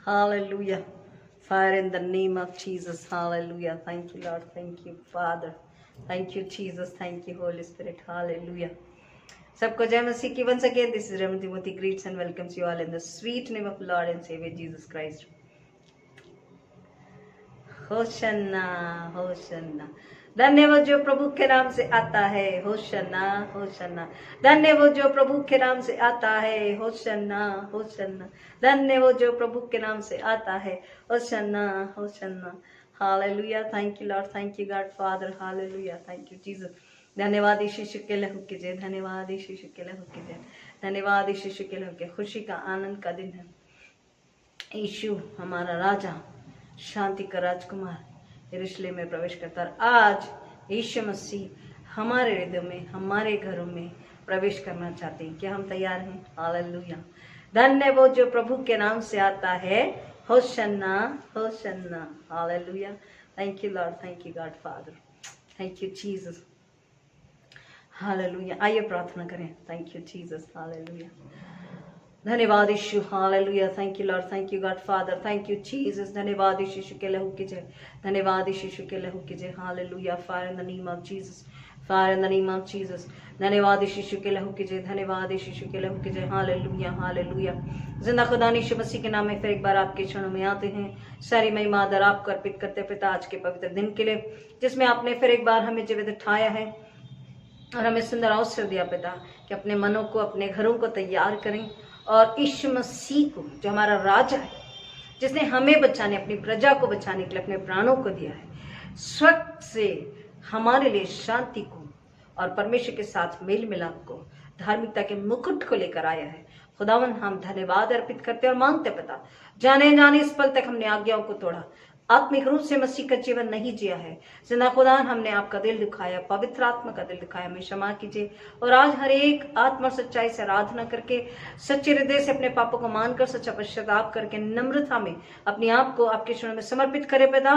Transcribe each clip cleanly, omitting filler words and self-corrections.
Hallelujah. Fire in the name of Jesus. Hallelujah. Thank you, Lord. Thank you, Father. Thank you, Jesus. Thank you, Holy Spirit. Hallelujah. सबको जय मसीह की once again. This is Reverend Timothy greets and welcomes you all in the sweet name of Lord and Savior Jesus Christ. होशन्ना होशन्ना, धन्य वो जो प्रभु के नाम से आता है। होशन्ना होशन्ना, धन्य वो जो प्रभु के नाम से आता है। होशन्ना होशन्ना, धन्य वो जो प्रभु के नाम से आता है। Hosanna hosanna. Hallelujah. Thank you Lord, thank you God Father. Hallelujah, thank you Jesus. धन्यवाद यीशु के लहू के जय, धन्यवाद यीशु के लहू के जय, धन्यवाद यीशु के लहू के। खुशी का आनंद का दिन है। यीशु हमारा राजा, शांति का राजकुमार यरूशलेम में प्रवेश करता है। आज यीशु मसीह हमारे हृदय में, हमारे घरों में प्रवेश करना चाहते हैं। क्या हम तैयार हैं? हालेलुया। धन्य वो जो प्रभु के नाम से आता है। Hosanna hosanna. Hallelujah. Thank you Lord, thank you God Father, thank you Jesus. Hallelujah. आइए प्रार्थना करें। Thank you Jesus. हालेलुया। धन्यवाद यीशु। Hallelujah. Thank you Lord, thank you God Father, thank you Jesus. धन्यवाद यीशु के लहू की जय, धन्यवाद यीशु के लहू की जय। Hallelujah. Fire in the name of Jesus, fire in the name of Jesus. धन्यवाद यीशु के लहू की जय, धन्यवाद यीशु के लहू की जय। Hallelujah hallelujah. जिंदा खुदा यीशु मसीह के नाम में फिर एक बार आपके चरणों में आते हैं। सारी महिमा आदर आपको अर्पित करते पिता आज के पवित्र दिन के लिए, जिसमें आपने फिर एक बार हमें जीवित उठाया है और हमें सुंदर अवसर दिया पिता कि अपने मनों को, अपने घरों को तैयार करें और यीशु मसीह को, जो हमारा राजा है, जिसने हमें बचाने, अपनी प्रजा को बचाने के लिए अपने प्राणों को दिया है, स्वर्ग से हमारे लिए शांति को और परमेश्वर के साथ मेल मिलाप को, धार्मिकता के मुकुट को लेकर आया है। खुदावन हम धन्यवाद अर्पित करते और मांगते पिता, जाने जाने इस पल तक हमने आज्ञाओं को तोड़ा, आत्मिक रूप से मसीह का जीवन नहीं जिया है। जिंदा खुदा हमने आपका दिल दिखाया, पवित्र आत्मा का दिल दिखाया, हमें क्षमा कीजिए। और आज हर एक आत्मा और सच्चाई से आराधना करके, सच्चे हृदय से अपने पापों को मानकर, सच्चा पश्चाताप करके, नम्रता में अपने आप को आपके चरणों में समर्पित करे पिता।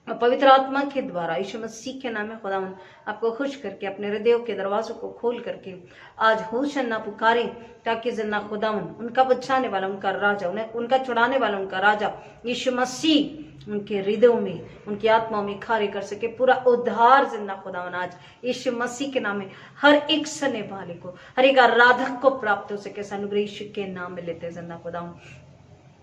पवित्र आत्मा के द्वारा यीशु मसीह के नाम में खुदावन आपको खुश करके, अपने हृदयों के दरवाजों को खोल करके आज होशन्ना पुकारें, ताकि जिन्ना खुदावन, उनका बचाने वाला, उनका राजा, उनका छुड़ाने वाला, उनका राजा यीशु मसीह उनके हृदयों में, उनकी आत्माओं में कार्य कर सके। पूरा उद्धार जिन्ना खुदावन आज यीशु मसीह के नाम में हर एक सुनने वाले को, हर एक आराधक को प्राप्त हो सके। अनुग्रह यीशु के नाम में लेते हैं जिन्ना खुदावन।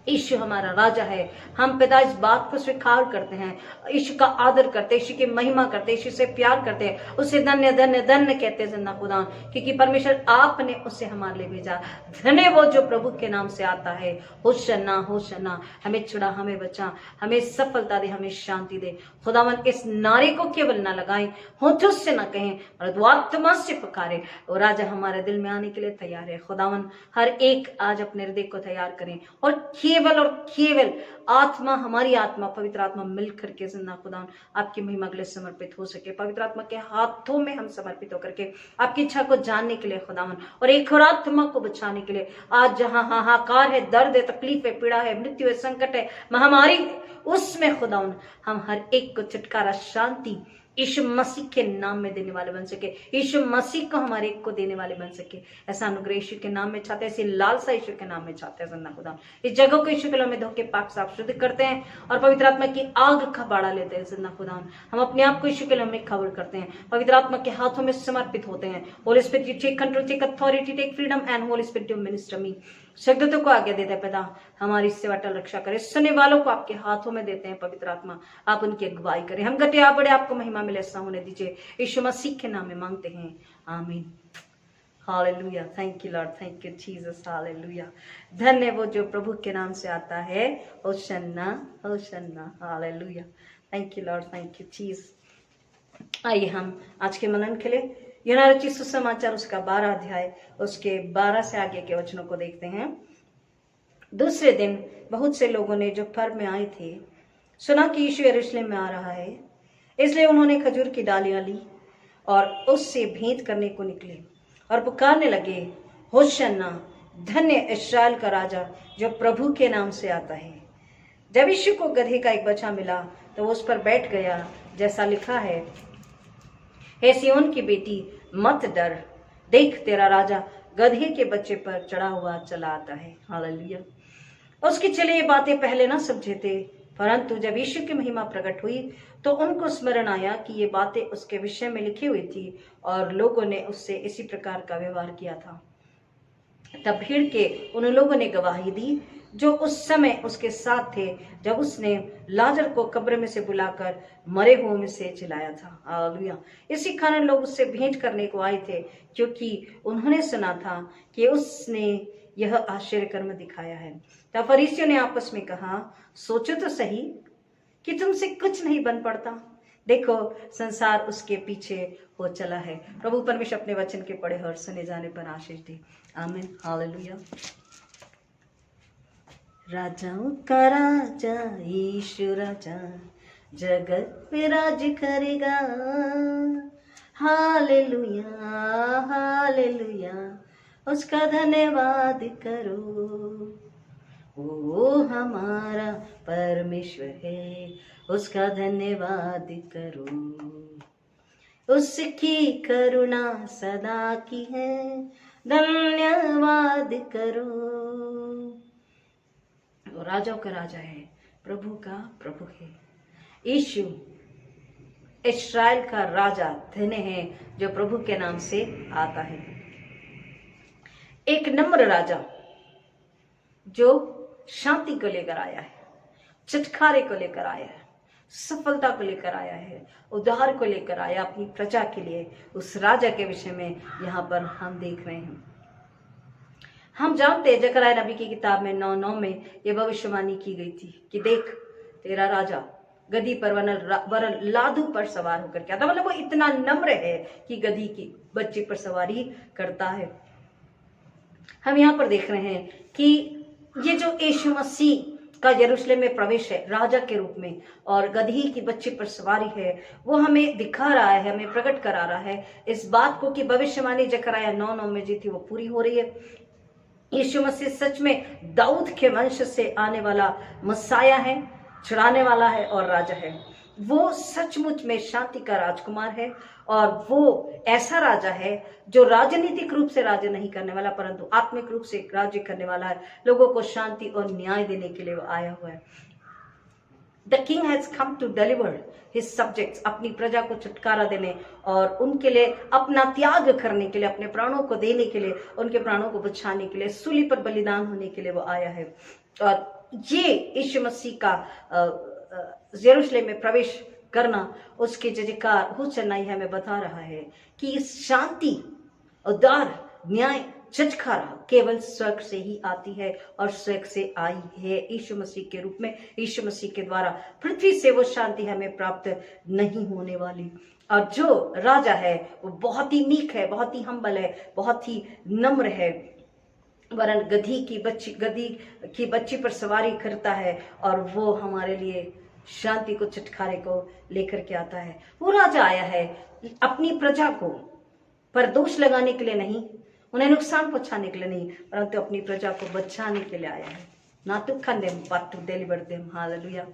यीशु हमारा राजा है। हम पिता इस बात को स्वीकार करते हैं, यीशु का आदर करते, यीशु की महिमा करते, यीशु से प्यार करते हैं, उसे धन्य धन्य धन्य कहते हैं जिंदा खुदा, क्योंकि परमेश्वर आपने उसे हमारे लिए भेजा। धन्य वो जो प्रभु के नाम से आता है। होशन्ना होशन्ना। हमें छुड़ा, हमें बचा, हमें सफलता दे, हमें शांति दे। खुदावन इस नारे को केवल न लगाएं, होठों से न कहें, और आत्मा से पुकारे। और राजा हमारे दिल में आने के लिए तैयार है। खुदावन हर एक आज अपने हृदय को तैयार करें और केवल आत्मा, हमारी आत्मा, पवित्र आत्मा मिलकर के जिंदा खुदा आपकी महिमा के लिए समर्पित हो सके। पवित्र आत्मा के हाथों में हम समर्पित होकर के आपकी इच्छा को जानने के लिए खुदावन, और एक और आत्मा को बचाने के लिए आज जहां हाहाकार है, दर्द है, तकलीफ है, पीड़ा है, मृत्यु है, संकट है, महामारी, उसमें खुदावन हम हर एक को छुटकारा, शांति यीशु मसीह के नाम में देने वाले बन सके। यीशु मसीह को हमारे एक को देने वाले बन सके। ऐसा अनुग्रह यीशु के नाम में चाहते हैं, ऐसी लालसा यीशु के नाम में चाहते हैं। जिंदा खुदा इस जगह को यीशु के नाम में धोके पाक साफ शुद्ध करते हैं और पवित्र आत्मा की आग का बाड़ा लेते हैं। जिंदा खुदा हम अपने आप को यीशु के नाम में खबर करते हैं, पवित्र आत्मा के हाथों में समर्पित होते हैं। Holy Spirit you take control, take authority, take freedom and Holy Spirit you minister me. शब्दों को आगे देते हैं पिता, हमारी सेवा टल रक्षा करे। सुनने वालों को आपके हाथों में देते हैं। पवित्र आत्मा आप उनकी अगुवाई करें। हम घटे आप बड़े, आपको महिमा मिले, ऐसा होने दीजिए। यीशु मसीह के नाम में मांगते हैं, amen. Hallelujah. Thank you Lord, thank you Jesus. Hallelujah. धन्य वो जो प्रभु के नाम से आता है। Hosanna hosanna. Hallelujah. Thank you Lord, thank you Jesus. आइए हम आज के मनन के लिए यूहन्ना रचित सुसमाचार उसका 12 अध्याय उसके 12 से आगे के वचनों को देखते हैं। दूसरे दिन बहुत से लोगों ने जो पर्व में आए थे सुना कि यीशु यरूशलेम में आ रहा है, इसलिए उन्होंने खजूर की डालियां ली और उससे भेंट करने को निकले और पुकारने लगे, होशन्ना, धन्य इस्राएल का राजा जो प्रभु के नाम से आता है। जब यीशु को गधे का एक बच्चा मिला तो वो उस पर बैठ गया, जैसा लिखा है, हे सिय्योन की बेटी मत डर, देख तेरा राजा गधे के बच्चे पर चढ़ा हुआ चला आता है। हालेलुया। उसके चले ये बातें पहले ना समझे थे, परंतु जब यीशु की महिमा प्रकट हुई तो उनको स्मरण आया कि ये बातें उसके विषय में लिखी हुई थी और लोगों ने उससे इसी प्रकार का व्यवहार किया था। तब भीड़ के उन लोगों ने गवाही दी जो उस समय उसके साथ थे, जब उसने लाजर को कब्र में से बुलाकर मरे हुओं में से जिलाया था। हालेलुया। इसी कारण लोग उससे भेंट करने को आए थे, क्योंकि उन्होंने सुना था कि उसने यह आश्चर्य कर्म दिखाया है। तब फरीसियों ने आपस में कहा, सोचो तो सही कि तुमसे कुछ नहीं बन पड़ता। देखो, संसार उसके पीछे हो चला है। प्रभु परमेश्वर अपने वचन के पढ़े और सुने जाने पर आशीष दे। आमीन। हालेलुया। राजाओं का राजा यीशु राजा जगत पे राज करेगा। हालेलुया हालेलुया, उसका धन्यवाद करो। वो हमारा परमेश्वर है, उसका धन्यवाद करो। उसकी करुणा सदा की है, धन्यवाद करो। वो राजाओं का राजा है, प्रभु का प्रभु है। यीशु इस्राएल का राजा धन्य है जो प्रभु के नाम से आता है। एक नम्र राजा जो शांति को लेकर आया है, छुटकारे को लेकर आया है, सफलता को लेकर आया है, उद्धार को लेकर आया अपनी प्रजा के लिए। उस राजा के विषय में यहाँ पर हम देख रहे हैं। हम जानते हैं जकरयाह नबी की किताब में 9:9 में यह भविष्यवाणी की गई थी कि देख, तेरा राजा गधी पर वरन लादू पर सवार होकर क्या था। मतलब वो इतना नम्र है कि गधी की बच्चे पर सवारी करता है। हम यहाँ पर देख रहे हैं कि ये जो यीशु मसीह का यरूशलेम में प्रवेश है राजा के रूप में और गधी की बच्चे पर सवारी है, वो हमें दिखा रहा है, हमें प्रकट करा रहा है इस बात को कि भविष्यवाणी जकरयाह 9:9 में जी थी वो पूरी हो रही है। यीशु मसीह सच में दाऊद के वंश से आने वाला मसाया है, छुड़ाने वाला है और राजा है। वो सचमुच में शांति का राजकुमार है और वो ऐसा राजा है जो राजनीतिक रूप से राज्य नहीं करने वाला, परंतु आत्मिक रूप से राज्य करने वाला है। लोगों को शांति और न्याय देने के लिए वो आया हुआ है। The king has come to deliver his subjects, अपनी प्रजा को छुटकारा देने और उनके लिए अपना त्याग करने के लिए, अपने प्राणों को देने के लिए, उनके प्राणों को बचाने के लिए, सूली पर बलिदान होने के लिए वो आया है। और ये यीशु मसीह का यरूशलेम में प्रवेश करना, उसके जयकार हो चलना हमें बता रहा है कि इस शांति, उद्धार, न्याय, छुटकारा केवल स्वर्ग से ही आती है और स्वर्ग से आई है यीशु मसीह के रूप में। यीशु मसीह के द्वारा पृथ्वी से वो शांति हमें प्राप्त नहीं होने वाली। और जो राजा है वो बहुत ही मीक है, बहुत ही हम्बल है, बहुत ही नम्र है, वरन गधी की बच्ची पर सवारी करता है और वो हमारे लिए शांति को, छुटकारे को लेकर के आता है। वो राजा आया है अपनी प्रजा को पर दोष लगाने के लिए नहीं, उन्हें नुकसान पहुंचाने के लिए नहीं, परंतु अपनी प्रजा को बचाने के लिए आया है। ना तो condemn but to deliver them. Hallelujah.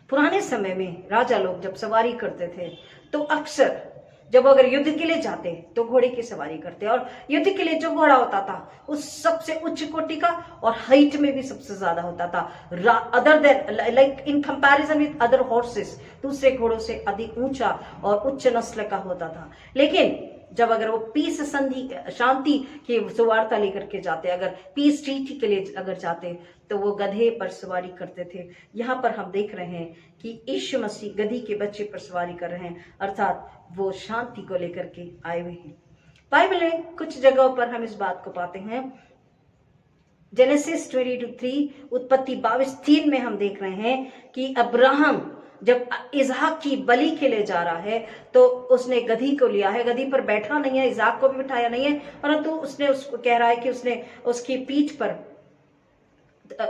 पुराने समय में राजा लोग जब सवारी करते थे तो अक्सर जब अगर युद्ध के लिए जाते तो घोड़े की सवारी करते, और युद्ध के लिए जो घोड़ा होता था उस सबसे उच्च कोटि का और हाइट में भी सबसे ज्यादा होता था, other than like in comparison with other horses, दूसरे घोड़ों से अधिक ऊंचा और उच्च नस्ल का होता था। लेकिन जब अगर वो पीस संधि, शांति की सुवार्ता लेकर के जाते, अगर पीस ट्रीटी के लिए अगर जाते तो वो गधे पर सवारी करते थे। यहाँ पर हम देख रहे हैं कि यीशु मसीह गधी के बच्चे पर सवारी कर रहे हैं, अर्थात वो शांति को लेकर के आए हुए हैं। बाइबल में कुछ जगहों पर हम इस बात को पाते हैं। जेनेसिस 22:3, उत्पत्ति 22:3 में हम देख रहे हैं कि अब्राहम जब इज़हाक की बलि के लिए जा रहा है तो उसने गधी को लिया है, गधी पर बैठा नहीं है, इज़हाक को भी बिठाया नहीं है, परंतु उसने उसको कह रहा है कि उसने उसकी पीठ पर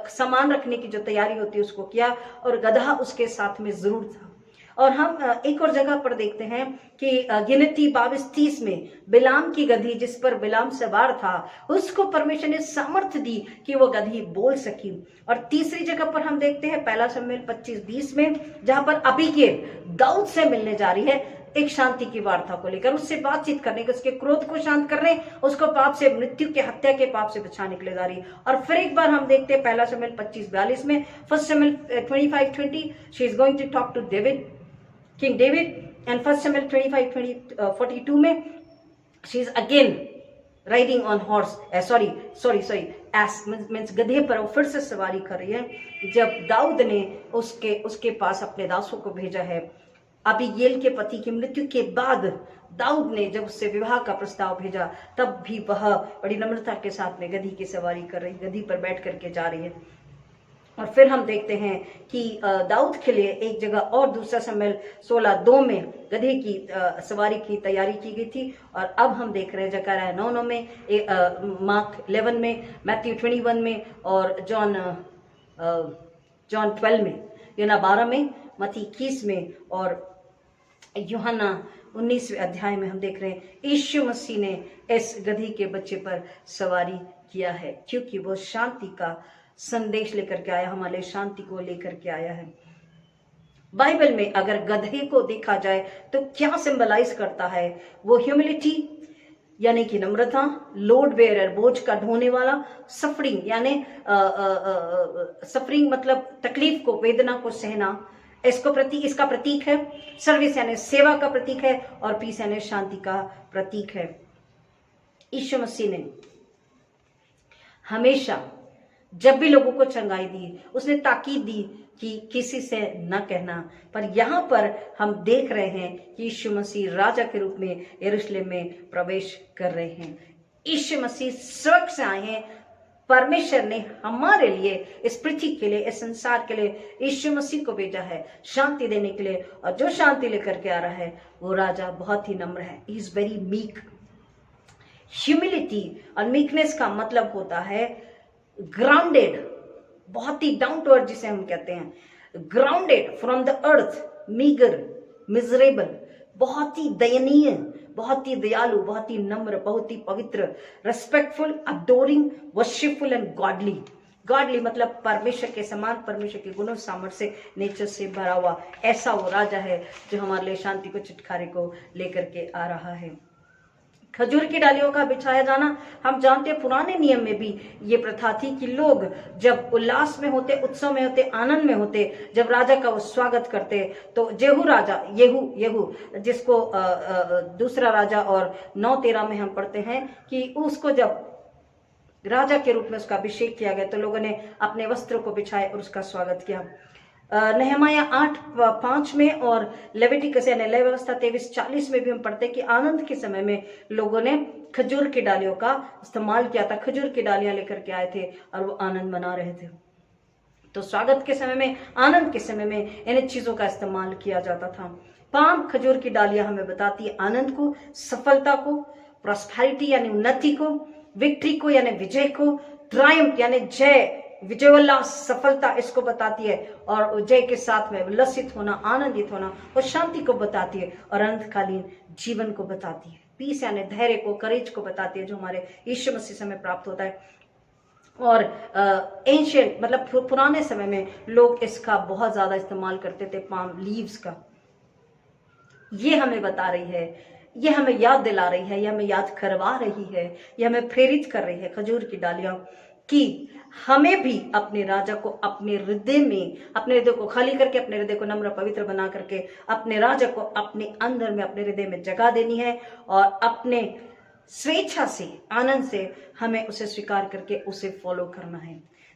सामान रखने की जो तैयारी होती है उसको किया और गधा उसके साथ में जरूर था। और हम एक और जगह पर देखते हैं कि गिनती 22:30 में बिलाम की गधी जिस पर बिलाम सवार था उसको परमेश्वर ने सामर्थ्य दी कि वो गधी बोल सकी। और तीसरी जगह पर हम देखते हैं 1 शमूएल 25:20 में, जहां पर अबीगैल दाऊद से मिलने जा रही है, एक शांति की वार्ता को लेकर, उससे बातचीत करने के, उसके क्रोध को शांत करने, उसको पाप से, मृत्यु के, हत्या के पाप से बचाने के लिए जा रही है। और फिर एक बार हम देखते हैं पहला शमूएल 25:42 में, फर्स्ट शमूएल 25:20, she is going to talk to David, king David, and first शमूएल 25:42 में she is again riding on horse, sorry ass means गधे पर वो फिर से सवारी कर रही है। जब दाऊद ने उसके पास अपने दासों को भेजा है, अबीगेल के पति की मृत्यु के बाद दाऊद ने जब उससे विवाह का प्रस्ताव भेजा, तब भी वह बड़ी नम्रता के साथ में गधी की सवारी कर रही, गधी पर बैठ करके जा रही है। और फिर हम देखते हैं कि दाऊद के लिए एक जगह और दूसरा शमूएल 16:2 में गधे की सवारी की तैयारी की गई थी। और अब हम देख रहे हैं जकरयाह 9:9 में, मार्क 11 में, मैथ्यू 21 में, और जॉन 12 में, यूहन्ना 12 में, मत्ती 21 में, और यूहन्ना 19वें अध्याय में हम देख रहे हैं यीशु मसीह ने इस गधी के बच्चे पर सवारी किया है, क्योंकि वो शांति का संदेश लेकर के आया, हमारे शांति को लेकर के आया है। बाइबल में अगर गधे को देखा जाए तो क्या सिंबलाइज करता है? वो ह्यूमिलिटी यानी कि नम्रता, लोड बेयरर बोझ का ढोने वाला, सफरिंग यानी सफरिंग मतलब तकलीफ को, वेदना को सहना, इसका प्रतीक है। सर्विस यानी सेवा का प्रतीक है, और पीस यानी शांति का प्रतीक है। यीशु मसीह ने हमेशा जब भी लोगों को चंगाई दी, उसने ताकीद दी कि किसी से न कहना। पर यहाँ पर हम देख रहे हैं कि यीशु मसीह राजा के रूप में यरूशलेम में प्रवेश कर रहे हैं। यीशु मसीह स्वर्ग से आए हैं। परमेश्वर ने हमारे लिए, इस पृथ्वी के लिए, इस संसार के लिए यीशु मसीह को भेजा है शांति देने के लिए। और जो शांति लेकर के आ रहा है वो राजा बहुत ही नम्र है। He is very meek. Humility और मीकनेस का मतलब होता है ग्राउंडेड, बहुत ही डाउन टू अर्थ जिसे हम कहते हैं, grounded from the earth, meagre, miserable, बहुत ही दयनीय, बहुत ही दयालु, बहुत ही नम्र, बहुत ही पवित्र, respectful, adoring, worshipful and godly. Godly मतलब परमेश्वर के समान, परमेश्वर के गुणों सामर्थ्य से, नेचर से भरा हुआ। ऐसा वो राजा है जो हमारे लिए शांति को, छुटकारे को लेकर के आ रहा है। खजूर की डालियों का बिछाया जाना, हम जानते हैं पुराने नियम में भी ये प्रथा थी कि लोग जब उल्लास में होते, उत्सव में होते, आनंद में होते, जब राजा का वो स्वागत करते, तो जेहू राजा, येहू जिसको दूसरा राजा और 9:13 में हम पढ़ते हैं कि उसको जब राजा के रूप में उसका अभिषेक किया गया तो लोगों ने अपने वस्त्रों को बिछाए और उसका स्वागत किया। नहमाया 8:5 में और लेविटिकस यानी लय व्यवस्था 23:40 में भी हम पढ़ते हैं कि आनंद के समय में लोगों ने खजूर की डालियों का इस्तेमाल किया था। खजूर की डालियां लेकर के आए थे और वो आनंद मना रहे थे। तो स्वागत के समय में, आनंद के समय में इन चीजों का इस्तेमाल किया जाता था। पाम खजूर की डालियां हमें बताती है आनंद को, सफलता को, प्रॉस्पेरिटी यानी उन्नति को, विक्ट्री को यानी विजय को, ट्रायम्फ यानी जय, विजयोल्लास, सफलता, इसको बताती है। और जय के साथ में उल्लसित होना, आनंदित होना, और शांति को बताती है, और अनंतकालीन जीवन को बताती है। पीस यानी धैर्य को, करेज को बताती है, जो हमारे यीशु मसीह से हमें प्राप्त होता है। और एंशियंट मतलब पुराने समय में लोग इसका बहुत ज्यादा इस्तेमाल करते थे, पाम लीव्स का। ये हमें बता रही है, ये हमें याद दिला रही है, ये हमें याद करवा रही है, ये हमें प्रेरित कर रही है खजूर की डालियां, कि हमें भी अपने राजा को अपने हृदय में, अपने हृदय को खाली करके, अपने हृदय को नम्र पवित्र बना करके अपने राजा को अपने अंदर में, अपने हृदय में जगह देनी है, और अपने स्वेच्छा से, आनंद से हमें उसे स्वीकार करके उसे फॉलो करना है।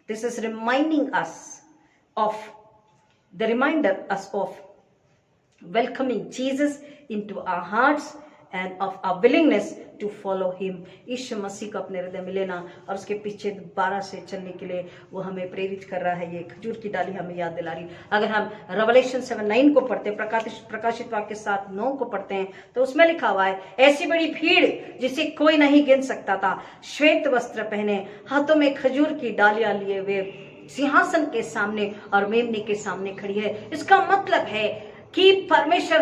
This is reminding us of the reminder us of welcoming Jesus into our hearts and of our willingness to follow him। यीशु मसीह को अपने हृदय में लेना और उसके पीछे दोबारा से चलने के लिए वो हमें प्रेरित कर रहा है। ये खजूर की डाली हमें याद दिला रही। अगर हम रेवलेशन 7:9 को पढ़ते हैं, प्रकाशित वाक्य 7:9 को पढ़ते हैं, तो उसमें लिखा हुआ है, ऐसी बड़ी भीड़ जिसे कोई नहीं गिन सकता था, श्वेत वस्त्र पहने, हाथों में खजूर की डालियां लिए हुए, सिंहासन के सामने और मेमने के सामने खड़ी है। इसका मतलब है कि परमेश्वर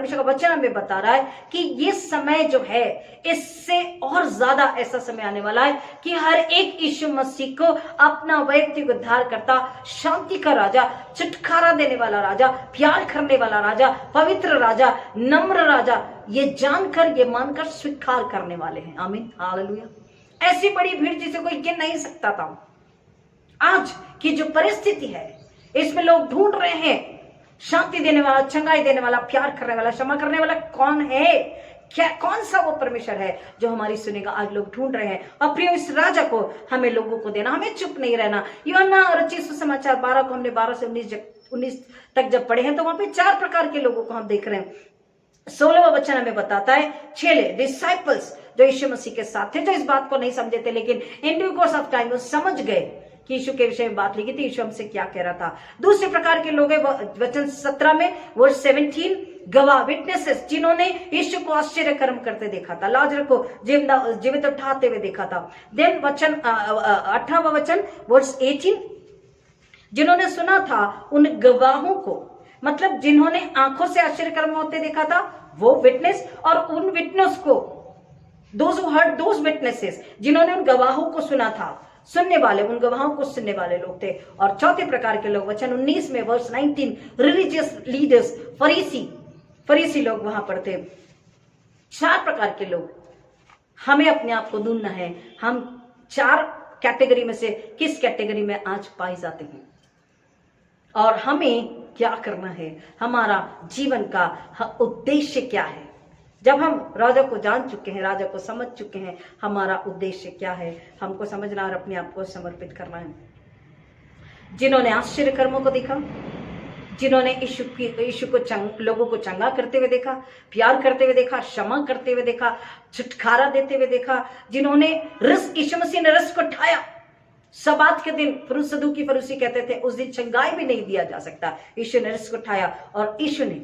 का वचन हमें बता रहा है कि ये समय जो है, इससे और ज्यादा ऐसा समय आने वाला है कि हर एक यीशु मसीह को अपना वैयक्तिक उद्धार करता, शांति का राजा, छुटकारा देने वाला राजा, प्यार करने वाला राजा, पवित्र राजा, नम्र राजा, ये जानकर, ये मानकर स्वीकार करने वाले हैं। Amen, hallelujah. ऐसी बड़ी भीड़ जिसे कोई गिन नहीं सकता था। आज की जो परिस्थिति है, इसमें लोग ढूंढ रहे हैं शांति देने वाला, चंगाई देने वाला, प्यार करने वाला, क्षमा करने वाला कौन है, क्या, कौन सा वो परमेश्वर है जो हमारी सुनेगा। आज लोग ढूंढ रहे हैं और प्रिय इस राजा को हमें लोगों को देना, हमें चुप नहीं रहना। यूहन्ना रचित सुसमाचार 12 को हमने 12 से 19 तक जब पढ़े हैं तो वहां पे 4 प्रकार के लोगों को हम देख रहे हैं। 16वां वचन हमें बताता है चेले, डिसाइपल्स जो यीशु मसीह के साथ थे, जो इस बात को नहीं समझे थे, लेकिन in due course of time वो समझ गए कि यीशु के विषय में बात लिखी थी, यीशु हमसे क्या कह रहा था। दूसरे प्रकार के लोग हैं वचन 17 में वर्स 17, गवाह, विटनेसेस, जिन्होंने यीशु को आश्चर्य कर्म करते देखा था, लाजर को जीवित उठाते हुए देखा था। देन वचन 18वां वचन वर्स 18, जिन्होंने सुना था उन गवाहों को, मतलब जिन्होंने आंखों से आश्चर्य कर्म होते देखा था वो विटनेस, और उन विटनेस को, those who heard those witnesses, जिन्होंने उन गवाहों को सुना था, सुनने वाले, उन गवाहों को सुनने वाले लोग थे। और चौथे प्रकार के लोग वचन 19 में वर्स 19, रिलीजियस लीडर्स, फरीसी लोग वहां पर थे। 4 प्रकार के लोग, हमें अपने आप को ढूंढना है, हम 4 कैटेगरी में से किस कैटेगरी में आज पाए जाते हैं और हमें क्या करना है, हमारा जीवन का उद्देश्य क्या है। जब हम राजा को जान चुके हैं, राजा को समझ चुके हैं, हमारा उद्देश्य क्या है, हमको समझना और अपने आप को समर्पित करना है। जिन्होंने आश्चर्य कर्मों को देखा, जिन्होंने यीशु को लोगों को चंगा करते हुए देखा, प्यार करते हुए देखा, क्षमा करते हुए देखा, छुटकारा देते हुए देखा, जिन्होंने यीशु मसीह ने रस को ठाया। सबात के दिन सदूकी फरीसी कहते थे उस दिन चंगाई भी नहीं दिया जा सकता, यीशु ने रस को ठाया। और यीशु ने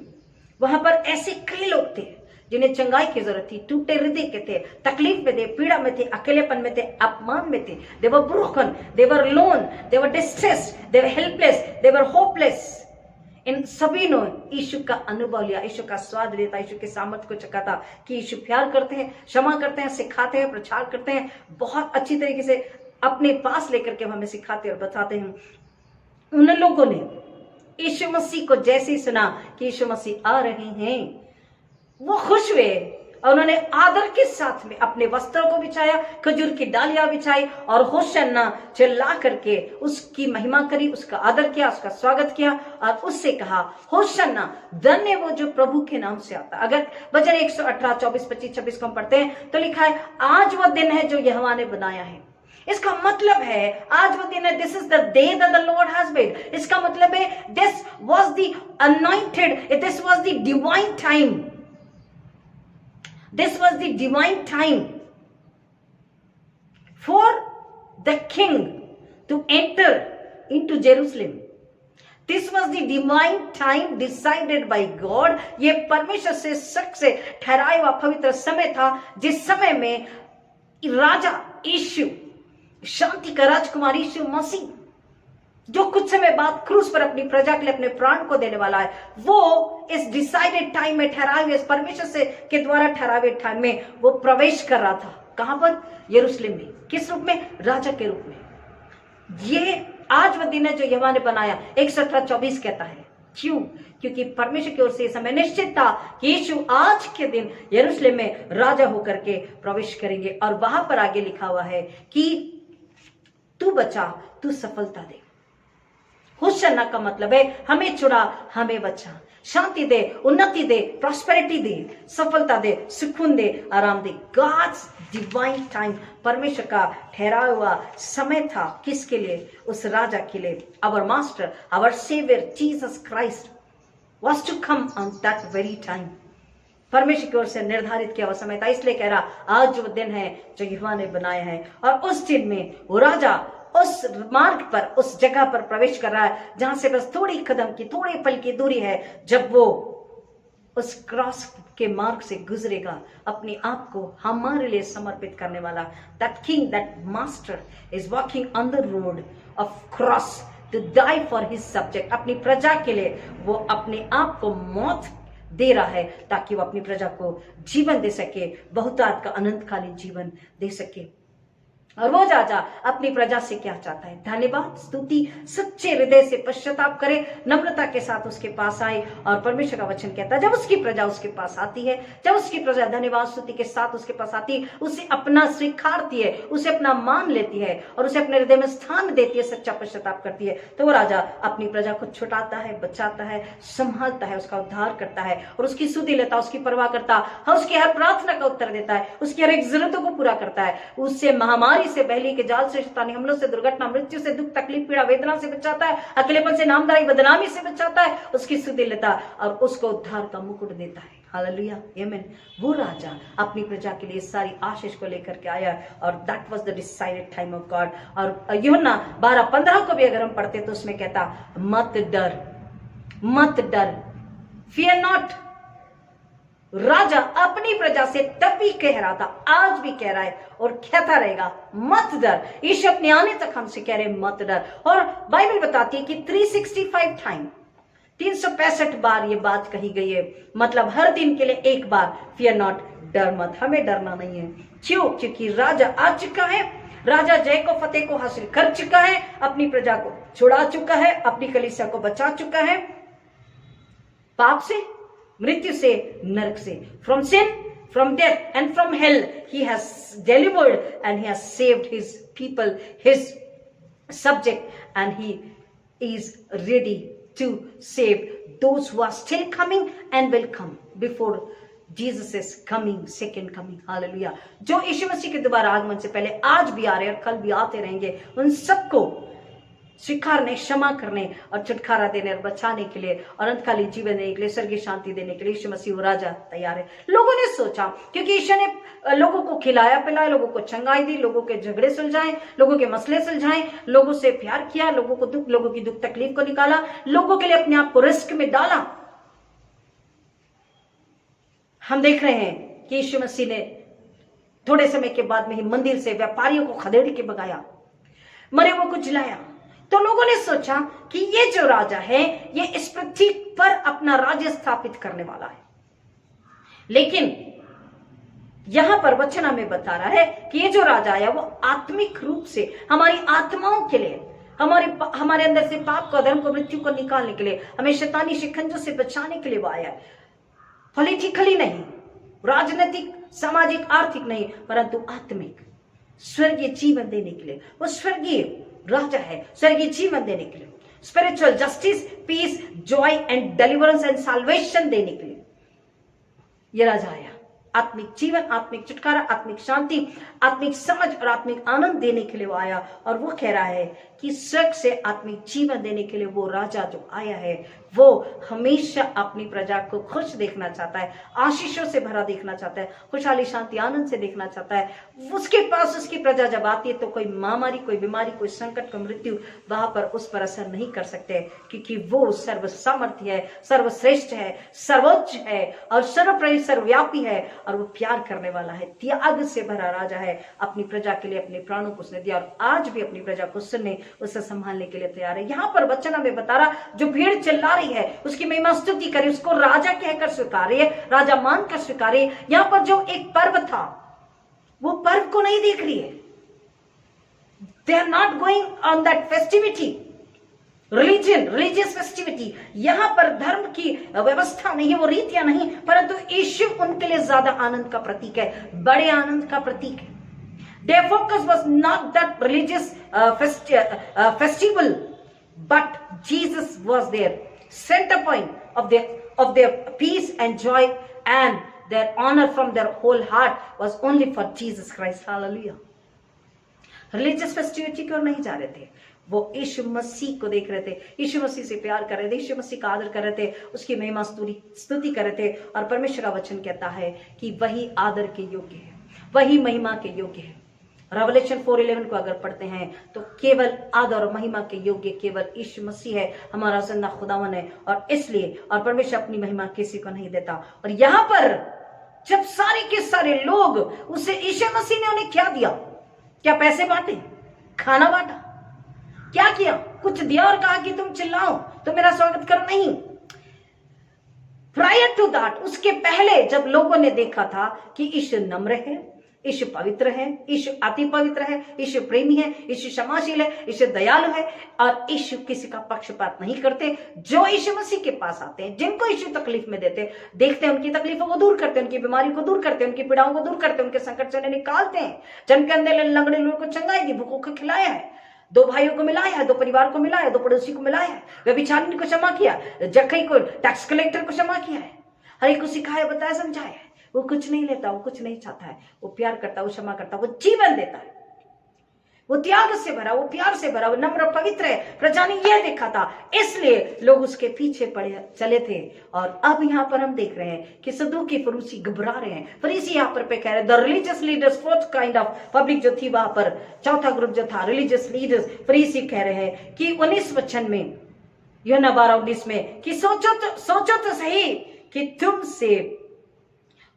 वहां पर ऐसे कई लोग थे जिन्हें चंगाई की जरूरत थी, टूटे हृदय के थे, तकलीफ में थे, पीड़ा में थे, अकेलेपन में थे, अपमान में थे, they were broken, they were lone, they were distressed, they were helpless, they were hopeless. इन सभी ने यीशु का अनुभव लिया, यीशु का स्वाद लेता, यीशु के सामर्थ्य को चखा था कि यीशु प्यार करते हैं, क्षमा करते हैं, सिखाते हैं, प्रचार करते हैं, बहुत अच्छी तरीके से अपने पास लेकर के हमें सिखाते और बताते हैं। उन लोगों ने यीशु मसीह को जैसे ही सुना कि यीशु मसीह आ रहे हैं, वो खुश हुए और उन्होंने आदर के साथ में अपने वस्त्रों को बिछाया, खजूर की डालियां बिछाई और होशन्ना चिल्ला करके उसकी महिमा करी, उसका आदर किया, उसका स्वागत किया और उससे कहा होशन्ना, धन्य वो जो प्रभु के नाम से आता। अगर वचन 118, 24, 25, 26 को हम पढ़ते हैं तो लिखा है आज वह दिन है जो यहोवा ने बनाया है। इसका मतलब है आज वो दिन है, this is the day that the Lord has made. इसका मतलब है this was the anointed, this was the divine time, this was the divine time for the king to enter into Jerusalem. This was the divine time decided by God. ये परमेश्वर से शक से ठहराया हुआ पवित्र समय था जिस समय में राजा यीशु, शांति का राजकुमार यीशु मसीह, जो कुछ समय बाद क्रूस पर अपनी प्रजा के लिए अपने प्राण को देने वाला है, वो इस डिसाइडेड टाइम में ठहराए हुए, इस परमेश्वर से के द्वारा ठहराए हुए टाइम में वो प्रवेश कर रहा था। कहां पर? यरूशलेम में। किस रूप में? राजा के रूप में। ये आज वह दिन है जो यहोवा ने बनाया, 1:24 कहता है। क्यों? क्योंकि परमेश्वर की ओर से समय निश्चित था कि यीशु आज के दिन यरूशलेम में राजा होकर के प्रवेश करेंगे। और वहां पर आगे लिखा हुआ है कि तू बचा, तू सफलता दे। होशन्ना का मतलब है हमें चुरा, हमें बचा, शांति दे, उन्नति दे, प्रॉस्पेरिटी दे, सफलता दे, सुकून दे, आराम दे। गॉड्स डिवाइन टाइम, परमेश्वर का ठहराया हुआ समय था। किसके लिए? उस राजा के लिए। Our master, our saviour Jesus Christ was to come on that very time. परमेश्वर की ओर से निर्धारित किया हुआ समय था। इसलिए कह रहा आज वो दिन है जो यहोवा ने बनाया है। और उस दिन में वो राजा उस मार्ग पर, उस जगह पर प्रवेश कर रहा है जहां से बस थोड़ी कदम की, थोड़े पल की दूरी है, जब वो उस क्रॉस के मार्ग से गुजरेगा, अपने आप को हमारे लिए समर्पित करने वाला। That king, that master is walking on the road of cross, to die for his subject. अपनी प्रजा के लिए वो अपने आप को मौत दे रहा है ताकि वो अपनी प्रजा को जीवन दे सके, बहुतायत का अनंतकालीन जीवन दे सके। और वो राजा अपनी प्रजा से क्या चाहता है? धन्यवाद, स्तुति, सच्चे हृदय से पश्चाताप करे, नम्रता के साथ उसके पास आए। और परमेश्वर का वचन कहता है जब उसकी प्रजा उसके पास आती है, जब उसकी प्रजा धन्यवाद स्तुति के साथ उसके पास आती है, उसे अपना स्वीकारती है, उसे अपना मान लेती है और उसे अपने हृदय में स्थान देती है, सच्चा पश्चाताप करती है, तो वो राजा अपनी प्रजा को छुटाता है, बचाता है, संभालता है, उसका उद्धार करता है और उसकी स्तुति लेता है, उसकी परवाह करता है, उसकी हर प्रार्थना का उत्तर देता है, उसकी हर एक जरूरतों को पूरा करता है, उससे महामारी से, बहली के जाल से, शैतानी हमलों से, दुर्घटना, मृत्यु से, दुख, तकलीफ, पीड़ा, वेदना से बचाता है, अकेलेपन से, नामदारी, बदनामी से बचाता है, उसकी स्तुति लेता है और उसको उद्धार का मुकुट देता है। हालेलुया, आमीन। वो राजा अपनी प्रजा के लिए सारी आशीष को लेकर के आया और that was the decided time of God. और यूहन्ना 12:15 को भी अगर हम पढ़ते तो उसमें कहता मत डर, मत डर, फियर नॉट। राजा अपनी प्रजा से तब भी कह रहा था, आज भी कह रहा है और कहता रहेगा मत डर। यीशु अपने आने तक हमसे कह रहे मत डर। और बाइबल बताती है कि 365 टाइम, 365 बार ये बात कही गई है, मतलब हर दिन के लिए एक बार, फियर नॉट, डर मत। हमें डरना नहीं है। क्यों? क्योंकि राजा आ चुका है, राजा जय को, फतेह को हासिल कर चुका है, अपनी प्रजा को छुड़ा चुका है, अपनी कलीसिया को बचा चुका है पाप से, मृत्यु से, नरक से, from sin, from death and from hell he has delivered and he has saved his people, his subject, and he is ready to save those who are still coming and will come before Jesus is coming, second coming. Hallelujah. जो यीशु मसीह के दोबारा आगमन से पहले आज भी आ रहे हैं और कल भी आते रहेंगे, उन सबको स्वीकारने, क्षमा करने और छुटकारा देने और बचाने के लिए और अनंतकालीन जीवन देने के लिए, स्वर्गीय शांति देने के लिए यीशु मसीह वो राजा तैयार है। लोगों ने सोचा, क्योंकि यीशु ने लोगों को खिलाया पिलाया, लोगों को चंगाई दी, लोगों के झगड़े सुलझाए, लोगों के मसले सुलझाए, लोगों से प्यार किया, लोगों की दुख तकलीफ को निकाला, लोगों के लिए अपने आप को रिस्क में डाला। हम देख रहे हैं कि यीशु मसीह ने थोड़े समय के बाद में ही मंदिर से व्यापारियों को खदेड़ के भगाया, मरे हुओं को जिलाया। तो लोगों ने सोचा कि ये जो राजा है ये इस पृथ्वी पर अपना राज्य स्थापित करने वाला है। लेकिन यहां पर वचन हमें बता रहा है कि ये जो राजा आया वो आत्मिक रूप से हमारी आत्माओं के लिए, हमारे अंदर से पाप को, अधर्म को, मृत्यु को निकालने के लिए, हमें शैतानी शिकंजों से बचाने के लिए वो आया है। पॉलिटिकली नहीं, राजनीतिक, सामाजिक, आर्थिक नहीं, परंतु आत्मिक, स्वर्गीय जीवन देने के लिए। वो स्वर्गीय राजा है, स्वर्गीय जीवन देने के लिए, spiritual justice, peace, joy and deliverance and salvation देने के लिए ये राजा आया। आत्मिक जीवन, आत्मिक छुटकारा, आत्मिक शांति, आत्मिक समझ और आत्मिक आनंद देने के लिए वो आया। और वो कह रहा है कि स्वर्ग से आत्मिक जीवन देने के लिए वो राजा जो आया है वो हमेशा अपनी प्रजा को खुश देखना चाहता है, आशीषों से भरा देखना चाहता है, खुशहाली, शांति, आनंद से देखना चाहता है। उसके पास उसकी प्रजा जब आती है तो कोई महामारी, कोई बीमारी, कोई संकट, कोई मृत्यु वहां पर उस पर असर नहीं कर सकते, क्योंकि वो सर्वसामर्थ्य है, सर्वश्रेष्ठ है, सर्वोच्च है और सर्वप्रभु, सर्वव्यापी है और वो प्यार करने वाला है, त्याग से भरा राजा है। अपनी प्रजा के लिए अपने प्राणों को उसने दिया और आज भी अपनी प्रजा को सुनने, उसे संभालने के लिए तैयार है। यहाँ पर वचन हमें बता रहा, जो भीड़ चिल्ला रही है उसकी महिमा स्तुति करे, उसको राजा कहकर स्वीकार है, राजा मानकर स्वीकार है। यहाँ पर जो एक पर्व था वो पर्व को नहीं देख रही है। They are not going on that festivity, religious festivity. यहां पर धर्म की व्यवस्था नहीं है, वो रीतियां नहीं, परंतु यीशु उनके लिए ज्यादा आनंद का प्रतीक है, बड़े आनंद का प्रतीक है। Their focus was not that religious festival, but Jesus was their center point of their peace and joy, and their honor from their whole heart was only for Jesus Christ. Hallelujah. Religious festivity की ओर नहीं जा रहे थे, वो यीशु मसीह को देख रहे थे, यीशु मसीह से प्यार कर रहे थे, यीशु मसीह का आदर कर रहे थे, उसकी महिमा स्तुति कर रहे थे। और परमेश्वर का वचन कहता है कि वही आदर के योग्य है, वही महिमा के योग्य है। रेवलेशन 4:11 को अगर पढ़ते हैं तो केवल आदर और महिमा के योग्य केवल यीशु मसीह है, हमारा जिंदा खुदावन है। और इसलिए और परमेश्वर अपनी महिमा किसी को नहीं देता। और यहाँ पर जब सारे के सारे लोग उसे, यीशु मसीह ने उन्हें क्या दिया? क्या पैसे बांटे? खाना बांटा? क्या किया? कुछ दिया और कहा कि तुम चिल्लाओ, तुम मेरा स्वागत करो? नहीं। प्रायर टू दैट, उसके पहले जब लोगों ने देखा था कि ईश्वर नम्र है, ईश्वर पवित्र है, ईश्वर अति पवित्र है, ईश्वर प्रेमी है, ईश्वर क्षमाशील है, ईश्वर दयालु है और ईश्वर किसी का पक्षपात नहीं करते। जो ईश्वर मसीह के पास आते हैं, जिनको ईश्वर तकलीफ में देते, देखते हैं उनकी तकलीफों को दूर करते हैं, उनकी बीमारी को दूर करते हैं, उनकी पीड़ाओं को दूर करते हैं, उनके संकट से उन्हें निकालते हैं। जन के अंदर लंगड़े लोगों को चंगाई दी, भूखों को खिलाया है, 2 भाइयों को मिलाया है, 2 परिवार को मिलाया है, 2 पड़ोसी को मिलाया है, व्यभिचारिणी को क्षमा किया, जक्कई को, टैक्स कलेक्टर को क्षमा किया है, हर एक को सिखाया, बताया, समझाया है। वो कुछ नहीं लेता, वो कुछ नहीं चाहता है, वो प्यार करता है, वो क्षमा करता है, वो जीवन देता है, वो त्याग से भरा, वो प्यार से भरा, वो नम्र पवित्र है। प्रजा ने यह देखा था, इसलिए लोग उसके पीछे पड़े चले थे। और अब यहाँ पर हम देख रहे हैं कि सदूकी फरीसी घबरा रहे हैं। फरीसी यहाँ पर पे कह रहे हैं, the religious leaders, fourth kind of public जो थी वहां पर, चौथा ग्रुप जो था रिलीजियस लीडर्स, फरीसी कह रहे हैं कि 19 वचन में, यूहन्ना 12:19 में, कि सोचो तो सही कि तुमसे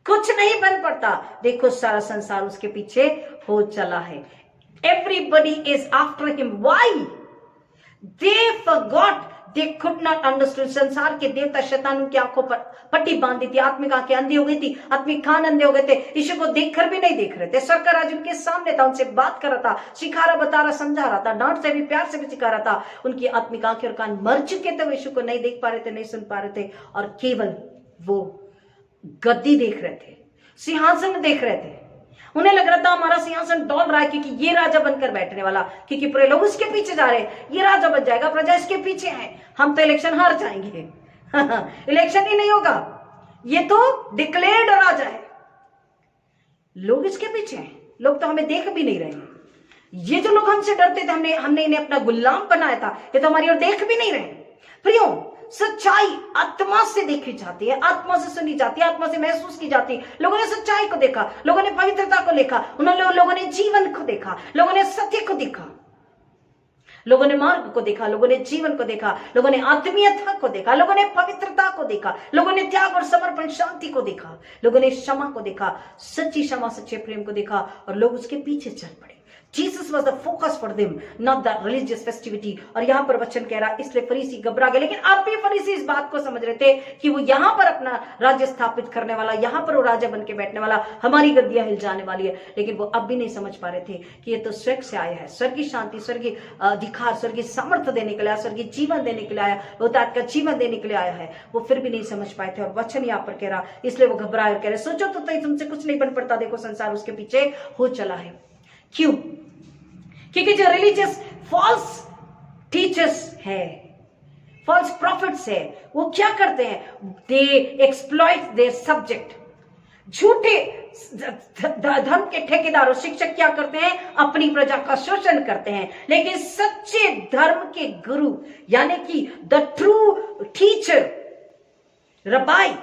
कुछ नहीं बन पड़ता। देखो सारा संसार उसके पीछे हो चला है। Everybody is after him. Why? They forgot. They could not understand. संसार के देवता शैतान उनकी आंखों पर पट्टी बांधी थी, आत्मिक आंखें अंधी हो गई थी, आत्मिक कान अंधे हो गए थे, ईश्वर को देखकर भी नहीं देख रहे थे। स्वर्ग का राज उनके सामने था, उनसे बात कर रहा था, सिखा रहा, बता रहा, समझा रहा था, डांट से भी प्यार से भी सिखा रहा था। उनकी आत्मिक आंखें और कान मर चुके थे, वो ईश्वर को नहीं देख पा रहे थे, नहीं सुन पा रहे थे, और केवल वो गद्दी देख रहे थे, सिंहासन देख रहे थे। उन्हें लग रहा था हमारा सिंहासन डोल रहा है, क्योंकि ये राजा बनकर बैठने वाला, क्योंकि पूरे लोग उसके पीछे जा रहे हैं, ये राजा बन जाएगा, प्रजा इसके पीछे है, हम तो इलेक्शन हार जाएंगे। इलेक्शन ही नहीं होगा, ये तो डिक्लेयर्ड राजा है, लोग इसके पीछे हैं, लोग तो हमें देख भी नहीं रहे हैं। ये जो लोग हमसे डरते थे, हमने इन्हें अपना गुलाम बनाया था, ये तो हमारी ओर देख भी नहीं रहे। प्रियो, सच्चाई आत्मा से देखी जाती है, आत्मा से सुनी जाती है, आत्मा से महसूस की जाती है। लोगों ने सच्चाई को देखा, लोगों ने पवित्रता को देखा, लोगों ने जीवन को देखा, लोगों ने सत्य को देखा, लोगों ने मार्ग को देखा, लोगों ने जीवन को देखा, लोगों ने आत्मीयता को देखा, लोगों ने पवित्रता को देखा, लोगों ने त्याग और समर्पण शांति को देखा, लोगों ने क्षमा को देखा, सच्ची क्षमा, सच्चे प्रेम को देखा, और लोग उसके पीछे चल पड़े। Jesus was the focus for them, not the religious festivity। और यहाँ पर वचन कह रहा, इसलिए फरीसी घबरा गए। लेकिन अब भी फरीसी इस बात को समझ रहे थे कि वो यहाँ पर अपना राज्य स्थापित करने वाला, यहाँ पर वो राजा बन के बैठने वाला, हमारी गद्दियां हिल जाने वाली है। लेकिन वो अब भी नहीं समझ पा रहे थे कि ये तो स्वर्ग से आया है, स्वर्गीय शांति, स्वर्गीय अधिकार, स्वर्गीय सामर्थ्य देने के लिए आया, स्वर्गीय जीवन देने के लिए आया, बहुतायत का जीवन देने के लिए आया है। वो फिर भी नहीं समझ पाए थे, और वचन यहाँ पर कह रहा, इसलिए वो घबराए और कह रहे, सोचो तो तुमसे कुछ नहीं बन पड़ता, देखो संसार उसके पीछे हो चला है। क्यों? क्योंकि जो रिलीजियस फॉल्स टीचर्स है, फॉल्स प्रॉफिट्स है, वो क्या करते हैं? They exploit their subject. झूठे धर्म के ठेकेदार और शिक्षक क्या करते हैं? अपनी प्रजा का शोषण करते हैं। लेकिन सच्चे धर्म के गुरु, यानी कि the true teacher, rabbi,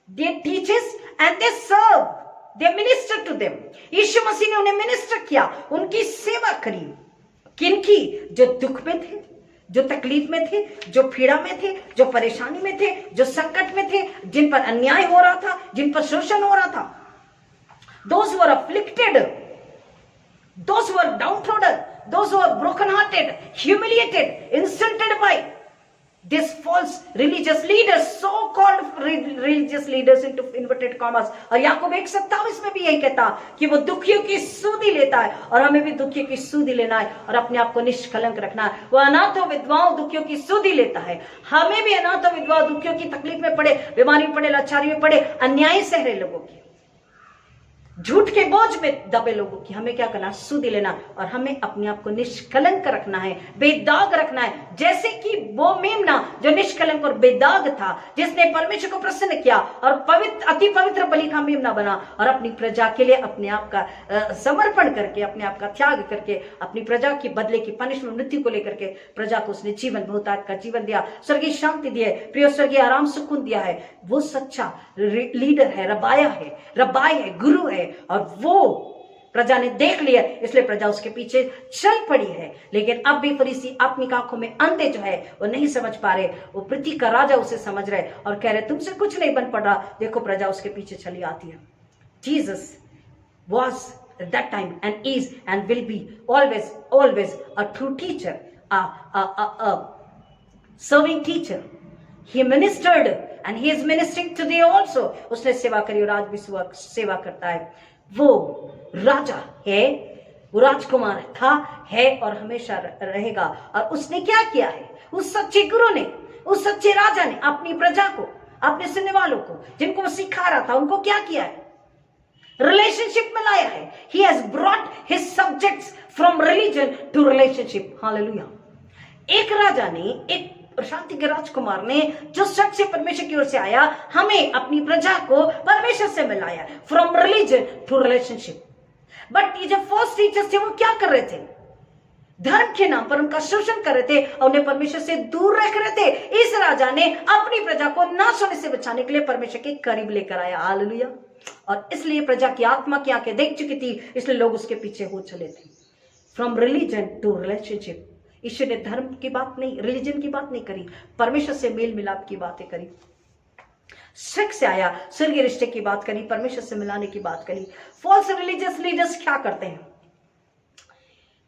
they teachers and they serve, they minister to them. यीशु मसीह ने उन्हें मिनिस्टर किया, उनकी सेवा करी। किनकी? जो दुख में थे, जो तकलीफ में थे, जो पीड़ा में थे, जो परेशानी में थे, जो संकट में थे, जिन पर अन्याय हो रहा था, जिन पर शोषण हो रहा था। Those who were afflicted, those who were downtrodden, those who were broken-hearted, humiliated, insulted by this false religious leaders, so-called religious leaders into inverted commas। और याकूब 1:27 में भी यही कहता कि वो दुखियों की सुधि लेता है, और हमें भी दुखियों की सुधि लेना है और अपने आप को निष्कलंक रखना है। वो अनाथों विधवाओं दुखियों की सुधि लेता है, हमें भी अनाथों विधवाओं दुखियों की तकलीफ में पड़े, बीमारी में पड़े, लाचारी में पड़े, अन्याय सह रहे लोगों की, झूठ के बोझ में दबे लोगों की हमें क्या करना? सुधि लेना, और हमें अपने आप को निष्कलंक रखना है, बेदाग रखना है। जैसे कि वो मेमना जो निष्कलंक और बेदाग था, जिसने परमेश्वर को प्रसन्न किया और पवित्र, अति पवित्र बलि का मेमना बना, और अपनी प्रजा के लिए अपने आप का समर्पण करके, अपने आप का त्याग करके, अपनी प्रजा की बदले की पनिशमेंट, मृत्यु को लेकर के प्रजा को उसने जीवन, बहुतायत का जीवन दिया, स्वर्गीय शांति दी है, प्रिय स्वर्गीय आराम सुकून दिया है। वो सच्चा लीडर है, रबाया है, रबाई है, गुरु है, और वो प्रजा ने देख लिया, इसलिए प्रजा उसके पीछे चल पड़ी है। लेकिन अब भी फरीसी आत्मिक आंखों में अंधे जो है वो नहीं समझ पा रहे, वो पृथ्वी का राजा उसे समझ रहे और कह रहे तुमसे कुछ नहीं बन पड़ रहा, देखो प्रजा उसके पीछे चली आती है। Jesus was at that time and is and will be always a true teacher, serving teacher, he ministered and he is ministering today also. उसने सेवा करी और आज भी सेवा करता है। वो राजा है, वो राजकुमार था, है और हमेशा रहेगा। और उसने क्या किया है? उस सच्चे गुरु ने, उस सच्चे राजा ने अपनी प्रजा को, अपने सुनने वालों को, जिनको वो सिखा रहा था, उनको क्या किया है? रिलेशनशिप में लाया है। He has brought his subjects from religion to relationship. Hallelujah. एक राजा ने, एक शांति के राजकुमार ने, जो सच से परमेश्वर की ओर से आया, हमें अपनी प्रजा को परमेश्वर से मिलाया, from religion to relationship. But ये जो फर्स्ट टीचर्स थे वो क्या कर रहे थे? धर्म के नाम पर उनका शोषण कर रहे थे और उन्हें परमेश्वर से दूर रख रहे थे। इस राजा ने अपनी प्रजा को नाश होने से बचाने के लिए परमेश्वर के करीब लेकर आया। हालेलुया। और इसलिए प्रजा की आत्मा की आंखें देख चुकी थी, इसलिए लोग उसके पीछे हो चले थे। From religion to relationship. ईश्वर ने धर्म की बात नहीं, रिलीजन की बात नहीं करी, परमेश्वर से मेल मिलाप की बातें करी। सेक्स से आया, स्वर्गीय रिश्ते की बात करी, परमेश्वर से मिलाने की बात करी। फॉल्स रिलीजियस लीडर्स क्या करते हैं?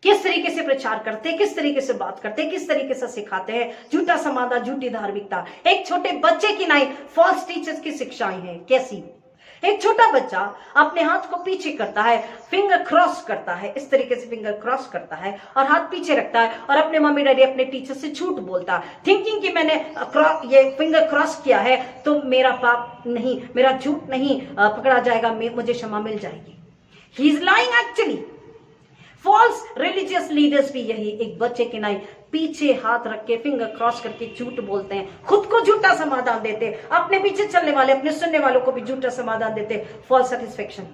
किस तरीके से प्रचार करते हैं, किस तरीके से बात करते हैं, किस तरीके से सिखाते हैं? झूठा समाधान, झूठी धार्मिकता। एक छोटे बच्चे की नहीं, फॉल्स टीचर्स की शिक्षाएं हैं। कैसी? एक छोटा बच्चा अपने हाथ को पीछे करता है, फिंगर क्रॉस करता है, इस तरीके से फिंगर क्रॉस करता है और हाथ पीछे रखता है और अपने मम्मी डैडी, अपने टीचर से झूठ बोलता है, थिंकिंग कि मैंने ये फिंगर क्रॉस किया है तो मेरा पाप नहीं, मेरा झूठ नहीं पकड़ा जाएगा, मुझे क्षमा मिल जाएगी। He is lying actually. False religious leaders भी यही, एक बच्चे के नाई पीछे हाथ रख के फिंगर क्रॉस करके झूठ बोलते हैं, खुद को झूठा समाधान देते, अपने पीछे चलने वाले, अपने सुनने वालों को भी झूठा समाधान देते। False satisfaction.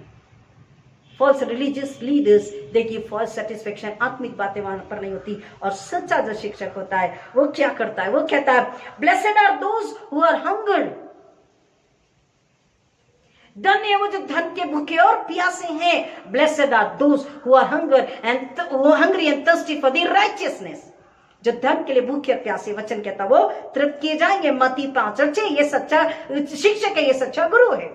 False religious leaders देखिए, फॉल्स सेटिस्फेक्शन, आत्मिक बातें वहां पर नहीं होती। और सच्चा जो शिक्षक होता है वो क्या करता है? वो कहता है, blessed are those who are hungered. धन्य है वो जो धन के भूखे और प्यासे हैं। Blessed are those who are hungry and thirsty for the righteousness. जो धन के लिए भूखे और प्यासे, वचन कहता वो तृप्त किए जाएंगे। मत्ती 5:6। ये सच्चा शिक्षक है, ये सच्चा गुरु है।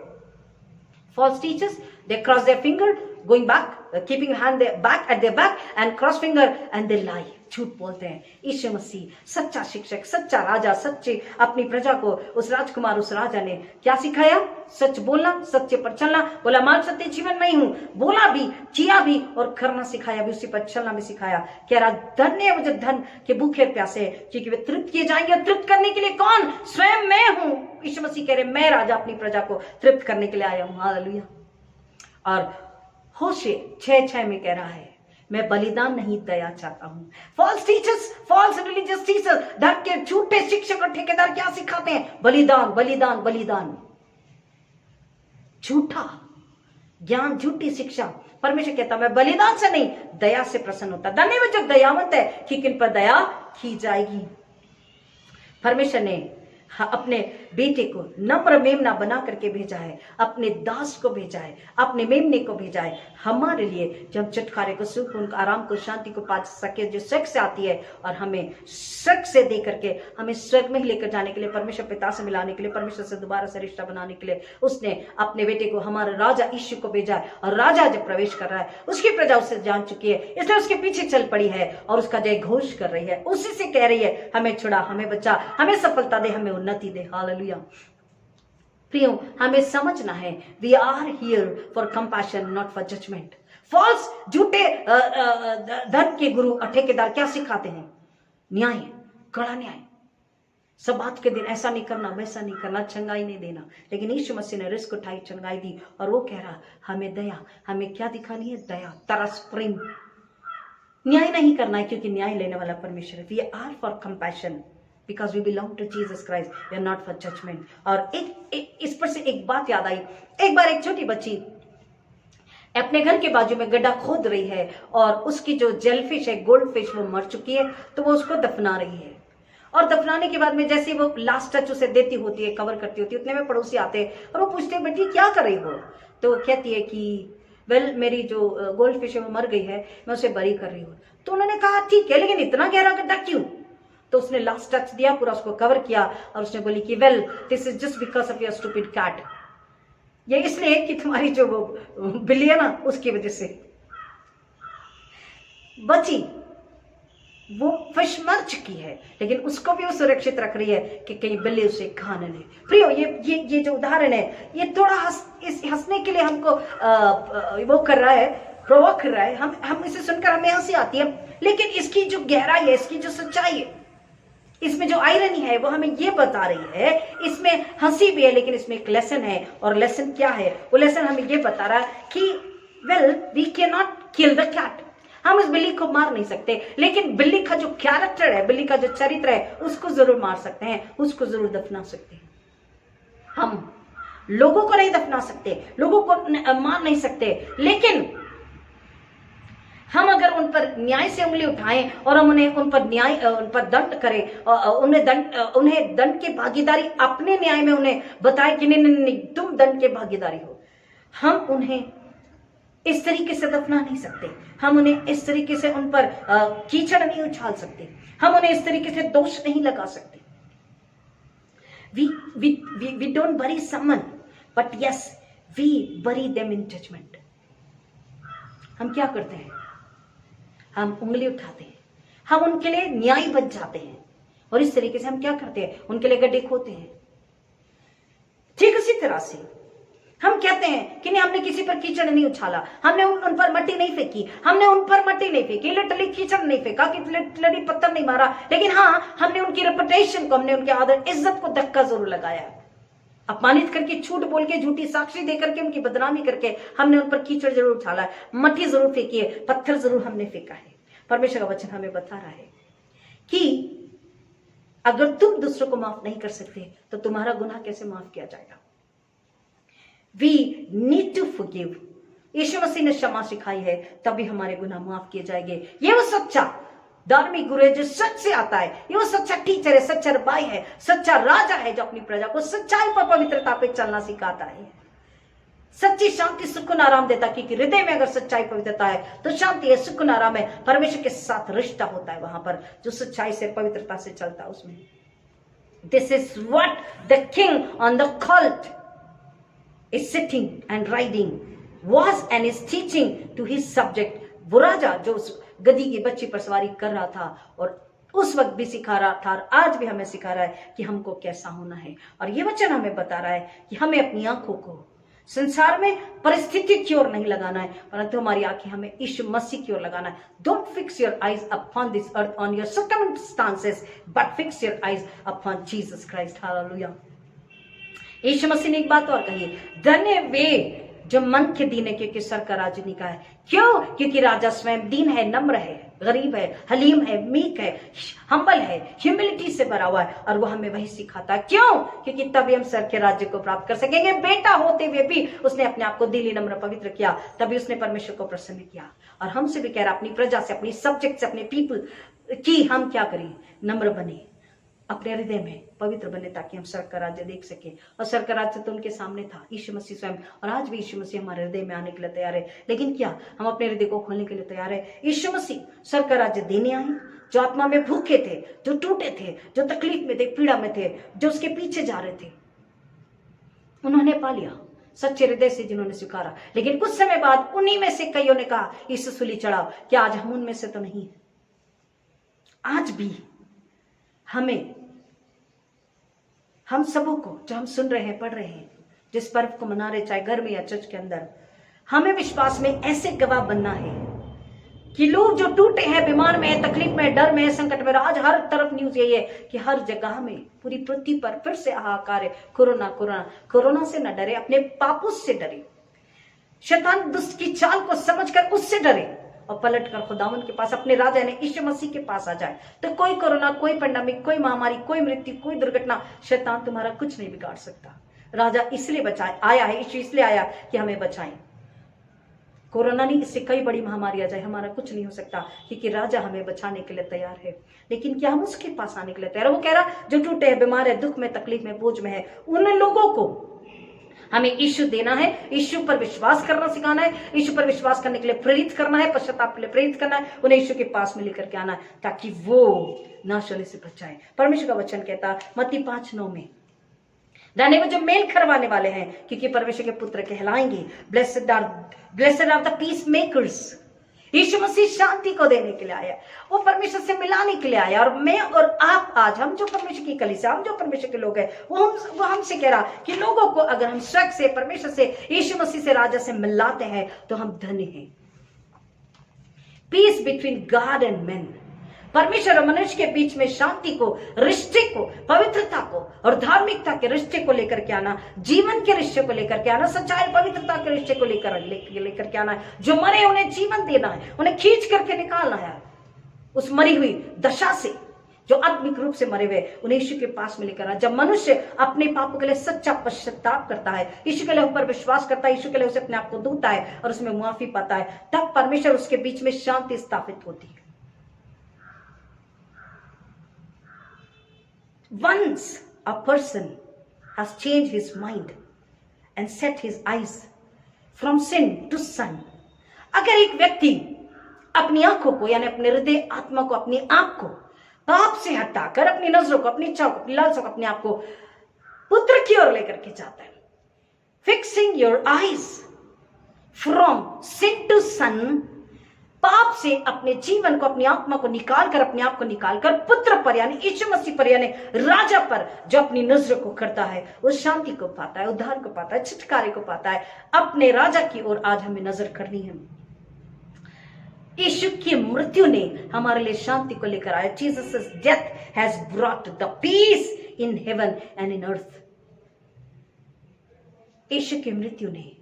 False teachers, they cross their finger, going back, keeping hand back at their back and cross finger and they lie. झूठ बोलते हैं। यीशु मसीह सच्चा शिक्षक, सच्चा राजा, सच्चे अपनी प्रजा को, उस राजकुमार, उस राजा ने क्या सिखाया? सच बोलना, सच्चे पर चलना। बोला मार्ग सत्य जीवन नहीं हूं, बोला भी, किया भी और करना सिखाया भी, उसी पर चलना भी सिखाया। कह रहा धन्य है वो जो धन के भूखे प्यासे है, क्योंकि वे तृप्त किए जाएंगे। और तृप्त करने के लिए कौन? स्वयं मैं हूं। यीशु मसीह कह रहे मैं राजा अपनी प्रजा को तृप्त करने के लिए आया हूं। हालेलुया। और होशे 6:6 में कह रहा है, मैं बलिदान नहीं दया चाहता हूं। False teachers, false religious teachers, धर्म के झूठे शिक्षक और ठेकेदार क्या सिखाते हैं? बलिदान, बलिदान, बलिदान। झूठा ज्ञान, झूठी शिक्षा। परमेश्वर कहता मैं बलिदान से नहीं, दया से प्रसन्न होता। धन्य में जो दयावंत है, कि किन पर दया की जाएगी। परमेश्वर ने अपने बेटे को नम्र मेमना बना करके भेजा है, अपने दास को भेजा है, अपने मेमने को भेजा है हमारे लिए, जब छुटकारे को, सुख, उनको आराम को, शांति को पा सके, जो स्वर्ग से आती है और हमें स्वर्ग से दे करके हमें स्वर्ग में ही लेकर जाने के लिए, परमेश्वर पिता से मिलाने के लिए, परमेश्वर से दोबारा से रिश्ता बनाने के लिए उसने अपने बेटे को, हमारे राजा यीशु को भेजा है। और राजा जब प्रवेश कर रहा है, उसकी प्रजा उससे जान चुकी है, इसलिए उसके पीछे चल पड़ी है और उसका जय घोष कर रही है, उसी से कह रही है हमें छुड़ा, हमें बचा, हमें सफलता दे, हमें उन्नति दे। हालेलुया। प्रियो, हमें समझना है, we are here for compassion, not for judgement. False झूठे धर्म के गुरु और ठेकेदार क्या सिखाते हैं? न्याय, कड़ा न्याय, सब्बात के दिन ऐसा नहीं करना, वैसा नहीं करना, चंगाई नहीं देना। लेकिन यीशु मसीह ने रिस्क उठाई, चंगाई दी। और वो कह रहा हमें दया, हमें क्या दिखानी है? दया, तरस, प्रेम। न्याय नहीं करना है, क्योंकि न्याय लेने वाला परमेश्वर है। We are for compassion because we belong to Jesus Christ, we are not for judgment. और इस पर से एक बात याद आई। एक बार एक छोटी बच्ची अपने घर के बाजू में गड्ढा खोद रही है और उसकी जो जेलफिश है, गोल्ड फिश, वो मर चुकी है, तो वो उसको दफना रही है। और दफनाने के बाद में जैसे वो लास्ट टच उसे देती होती है, कवर करती होती है, उतने में पड़ोसी आते हैं और वो पूछते हैं बेटी क्या कर रही हो? तो वो कहती है कि वेल मेरी जो गोल्ड फिश है वो मर गई है, मैं उसे बरी कर रही हूँ। तो उन्होंने कहा ठीक है, लेकिन इतना गहरा गड्ढा क्यों? तो उसने लास्ट टच दिया, पूरा उसको कवर किया और उसने बोली कि well this is just because of your stupid cat. ये इसलिए कि तुम्हारी जो वो बिल्ली है ना, उसकी वजह से। बची वो फिश मर चुकी है, लेकिन उसको भी वो सुरक्षित रख रही है कि कहीं बिल्ली उसे खा न ले। प्रियो, ये जो उदाहरण है, ये थोड़ा हंसने के लिए हमको वो कर रहा है, प्रोवोक कर रहा है। हम इसे सुनकर हमें हंसी आती है, लेकिन इसकी जो गहराई है, इसकी जो सच्चाई है, इसमें जो आयरनी है, वो हमें ये बता रही है। इसमें हंसी भी है, लेकिन इसमें एक लेसन है। और लेसन क्या है? वो लेसन हमें ये बता रहा है कि well, we can not kill the cat. हम उस बिल्ली को मार नहीं सकते, लेकिन बिल्ली का जो कैरेक्टर है, बिल्ली का जो चरित्र है, उसको जरूर मार सकते हैं, उसको जरूर दफना सकते हैं। हम लोगों को नहीं दफना सकते, लोगों को मार नहीं सकते, लेकिन हम अगर उन पर न्याय से उंगली उठाएं और हम उन पर दंड करें, उन्हें दंड की भागीदारी अपने न्याय में उन्हें बताएं कि नहीं, तुम दंड के भागीदारी हो। हम उन्हें इस तरीके से दफना नहीं सकते, हम उन्हें इस तरीके से उन पर कीचड़ नहीं उछाल सकते, हम उन्हें इस तरीके से दोष नहीं लगा सकते। We don't bury someone, but yes, we bury them in judgment. हम क्या करते हैं? हम उंगली उठाते हैं, हम उनके लिए न्याय बन जाते हैं, और इस तरीके से हम क्या करते हैं? उनके लिए गड्ढे खोदते हैं। ठीक उसी तरह से हम कहते हैं कि नहीं, हमने किसी पर कीचड़ नहीं उछाला, हमने उन पर मट्टी नहीं फेंकी, हमने उन पर मट्टी नहीं फेंकी, लिटरली कीचड़ नहीं फेंका, कि लिटरली पत्थर नहीं मारा, लेकिन हाँ, हमने उनकी रेपुटेशन को, हमने उनके आदर इज्जत को धक्का जरूर लगाया। अपमानित करके, झूठ बोल के, झूठी साक्षी देकर के, उनकी बदनामी करके हमने उन पर कीचड़ जरूर उछाला है, मट्टी जरूर फेंकी है, पत्थर जरूर हमने फेंका है। परमेश्वर का वचन हमें बता रहा है कि अगर तुम दूसरों को माफ नहीं कर सकते, तो तुम्हारा गुनाह कैसे माफ किया जाएगा? We need to forgive. यीशु मसीह ने क्षमा सिखाई है, तभी हमारे गुनाह माफ किए जाएंगे। ये वो सच्चा धार्मिक गुरु है जो सच से आता है, ये वो सच्चा टीचर है, सच्चा भाई है, सच्चा राजा है, जो अपनी प्रजा को सच्चाई पर, पवित्रता पे चलना सिखाता है। सच्ची शांति, सुकून, आराम देता, क्योंकि हृदय में अगर सच्चाई, पवित्रता है तो शांति है, सुकून, आराम है, परमेश्वर के साथ रिश्ता होता है। वहां पर जो सच्चाई से, पवित्रता से चलता है, उसमें this is what the king on the colt is sitting and riding was and is teaching to his subject. वो राजा जो उस गधी की बच्ची पर सवारी कर रहा था, और उस वक्त भी सिखा रहा था, और आज भी हमें सिखा रहा है कि हमको कैसा होना है। और ये वचन हमें बता रहा है कि हमें अपनी आंखों को संसार में परिस्थिति की ओर नहीं लगाना है, परंतु हमारी आंखें हमें यीशु मसीह की ओर लगाना है। Don't fix your eyes upon this earth, on your circumstances, but fix your eyes upon Jesus Christ. Hallelujah. यीशु मसीह ने एक बात और कही, धन्य वे जो मन के दीन है, क्योंकि स्वर्ग का राज्य उनका है। क्यों? क्योंकि राजा स्वयं दीन है, नम्र है, गरीब है, हलीम है, मीक है, हम्बल है, ह्यूमिलिटी से भरा हुआ है, और वो हमें वही सिखाता है। क्यों? क्योंकि तभी हम स्वर्ग के राज्य को प्राप्त कर सकेंगे। बेटा होते हुए भी उसने अपने आप को दिली, नम्र, पवित्र किया, तभी उसने परमेश्वर को प्रसन्न किया। और हमसे भी कह रहा, अपनी प्रजा से, अपनी सब्जेक्ट से, अपने पीपल की हम क्या करें? नम्र बने, अपने हृदय में पवित्र बने, ताकि हम स्वर्ग का राज्य देख सके। और स्वर्ग का राज्य तो उनके सामने था, यीशु मसीह स्वयं, और आज भी यीशु मसीह हमारे हृदय में आने के लिए तैयार है। लेकिन क्या हम अपने हृदय को खोलने के लिए तैयार है? यीशु मसीह स्वर्ग का राज्य देने आए, जो आत्मा में भूखे थे, जो टूटे थे, जो तकलीफ में थे, पीड़ा में थे, जो उसके पीछे जा रहे थे, उन्होंने पा लिया सच्चे हृदय से, जिन्होंने स्वीकारा। लेकिन कुछ समय बाद उन्हीं में से कईयों ने कहा, यीशु सूली चढ़ाओ। क्या आज हम उनमें से तो नहीं? आज भी हम सबों को, जो हम सुन रहे हैं, पढ़ रहे हैं, जिस पर्व को मना रहे, चाहे घर में या चर्च के अंदर, हमें विश्वास में ऐसे गवाह बनना है कि लोग जो टूटे हैं, बीमार में, तकलीफ में, डर में, संकट में, आज हर तरफ न्यूज यही है कि हर जगह में, पूरी पृथ्वी पर फिर से हाहाकार है। कोरोना, कोरोना, कोरोना से न डरे, अपने पापों से डरे, शैतान दुष्ट की चाल को समझकर उससे डरे, और पलट कर खुदावन के पास, अपने राजा ने यीशु मसीह के पास आ जाए। तो कोई कोरोना, कोई पेंडेमिक, कोई महामारी, कोई मृत्यु, कोई दुर्घटना, शैतान तुम्हारा कुछ नहीं बिगाड़ सकता। राजा इसलिए आया है, यीशु इसलिए आया कि हमें बचाएं। कोरोना नहीं, इससे कई बड़ी महामारी आ जाए, हमारा कुछ नहीं हो सकता, क्योंकि राजा हमें बचाने के लिए तैयार है। लेकिन क्या हम उसके पास आने के लिए तैयार है? वो कह रहा, जो टूटे हैं, बीमार है, दुख में, तकलीफ में, बोझ में है, उन लोगों को हमें यीशु देना है, यीशु पर विश्वास करना सिखाना है, यीशु पर विश्वास करने के लिए प्रेरित करना है, पश्चाताप के लिए प्रेरित करना है, उन्हें यीशु के पास में लेकर के आना है, ताकि वो नाश होने से बच जाए। परमेश्वर का वचन कहता है मत्ती 5:9 में, धन्य वो जो मेल करवाने वाले हैं, क्योंकि परमेश्वर के पुत्र कहलाएंगे। Blessed are the peacemakers. यीशु मसीह शांति को देने के लिए आया, वो परमेश्वर से मिलाने के लिए आया। और मैं और आप आज, हम जो परमेश्वर की कलीसिया, हम जो परमेश्वर के लोग हैं, वो हमसे कह रहा कि लोगों को अगर हम स्वर्ग से, परमेश्वर से, यीशु मसीह से, राजा से मिलाते हैं तो हम धन्य हैं। Peace between God and man, परमेश्वर और मनुष्य के बीच में शांति को, रिश्ते को, पवित्रता को और धार्मिकता के रिश्ते को लेकर के आना, जीवन के रिश्ते को लेकर के आना, सच्चाई पवित्रता के रिश्ते को लेकर के आना। जो मरे उन्हें जीवन देना है, उन्हें खींच करके निकालना है उस मरी हुई दशा से। जो आत्मिक रूप से मरे हुए, उन्हें यीशु के पास में लेकर आना। जब मनुष्य अपने पापों के लिए सच्चा पश्चाताप करता है, यीशु के लिए ऊपर विश्वास करता है, यीशु के लिए उसे अपने आप को धोता है और उसमें मुआफी पाता है, तब परमेश्वर उसके बीच में शांति स्थापित होती है। Once a person has changed his mind and set his eyes from sin to sun, अगर एक व्यक्ति अपनी आंखों को, यानी अपने हृदय आत्मा को, अपनी आंख को पाप से हटाकर अपनी नजरों को, अपनी इच्छाओं को, अपनी लालसा को, अपने आप को पुत्र की ओर लेकर के जाता है, fixing your eyes from sin to Son, पाप से अपने जीवन को, अपनी आत्मा को निकालकर, अपने आप को निकालकर पुत्र पर, यानी यीशु मसीह पर, यानी राजा पर जो अपनी नजर को करता है, वो शांति को पाता है, उद्धार को पाता है, छुटकारे को पाता है। अपने राजा की ओर आज हमें नजर करनी है। यीशु की मृत्यु ने हमारे लिए शांति को लेकर आया। Jesus death has brought the peace in heaven and in earth. यीशु की मृत्यु ने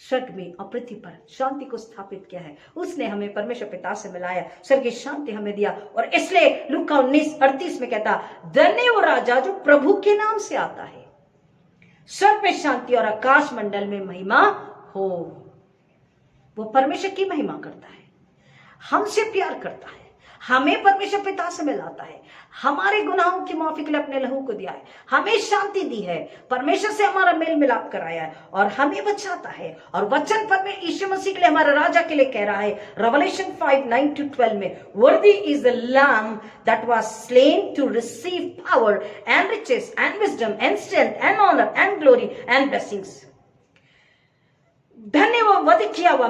स्वर्ग में और पृथ्वी पर शांति को स्थापित किया है। उसने हमें परमेश्वर पिता से मिलाया, स्वर्ग की शांति हमें दिया। और इसलिए लूका 19:38 में कहता, धन्य वो राजा जो प्रभु के नाम से आता है, स्वर्ग में शांति और आकाश मंडल में महिमा हो। वो परमेश्वर की महिमा करता है, हमसे प्यार करता है, हमें परमेश्वर पिता से मिलाता है, हमारे गुनाहों की माफी के लिए अपने लहू को दिया है, हमें शांति दी है, परमेश्वर से हमारा मेल मिलाप कराया है और हमें बचाता है। और वचन पर में यीशु मसीह के लिए, हमारे राजा के लिए कह रहा है रेवलेशन 5:9-12 में, worthy is the lamb that was slain to receive power and riches and wisdom and strength and honour and glory and blessings. धन्य वो वध किया हुआ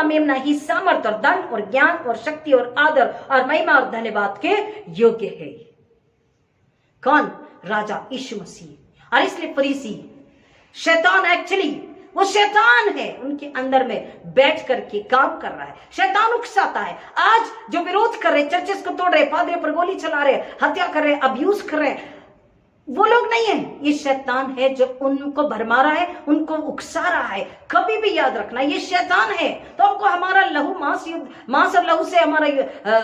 मेमना ही सामर्थ और धन और ज्ञान और शक्ति और आदर और महिमा और धन्यवाद के योग्य है। कौन? राजा यीशु मसीह। और इसलिए फरीसी, शैतान, एक्चुअली वो शैतान है, उनके अंदर में बैठ करके काम कर रहा है। शैतान उकसाता है। आज जो विरोध कर रहे, चर्चेस को तोड़ रहे, पादरियों पर गोली चला रहे, हत्या कर रहे, अब्यूज कर रहे, वो लोग नहीं है, ये शैतान है जो उनको भरमा रहा है, उनको उकसा रहा है। कभी भी याद रखना, ये शैतान है। तो हमको हमारा लहू, मांस और लहू से हमारा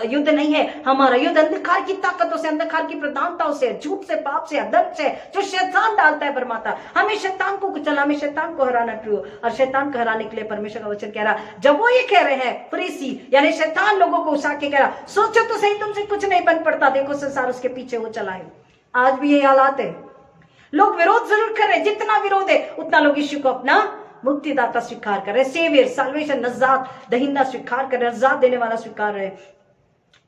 युद्ध नहीं है। हमारा युद्ध अंधकार की ताकतों से, अंधकार की प्रधानताओं से, झूठ से, पाप से, अधर्म से, जो शैतान डालता है, भरमाता। हमें शैतान को कुचलना, हमें शैतान को हराना प्रियो। और शैतान को हराने के लिए परमेश्वर का वचन कह रहा, जब वो ये कह रहे हैं, फरीसी यानी शैतान लोगों को उकसा के कह रहा, सोचो तो सही, तुमसे कुछ नहीं बन पड़ता, देखो संसार उसके पीछे वो चला है। आज भी यही हालात है। लोग विरोध जरूर कर रहे हैं, जितना विरोध है उतना लोग यीशु को अपना मुक्तिदाता स्वीकार कर रहे हैं, सेवियर, साल्वेशन, नजात दहिंदा स्वीकार कर रहे हैं, नजात देने वाला स्वीकार रहे हैं,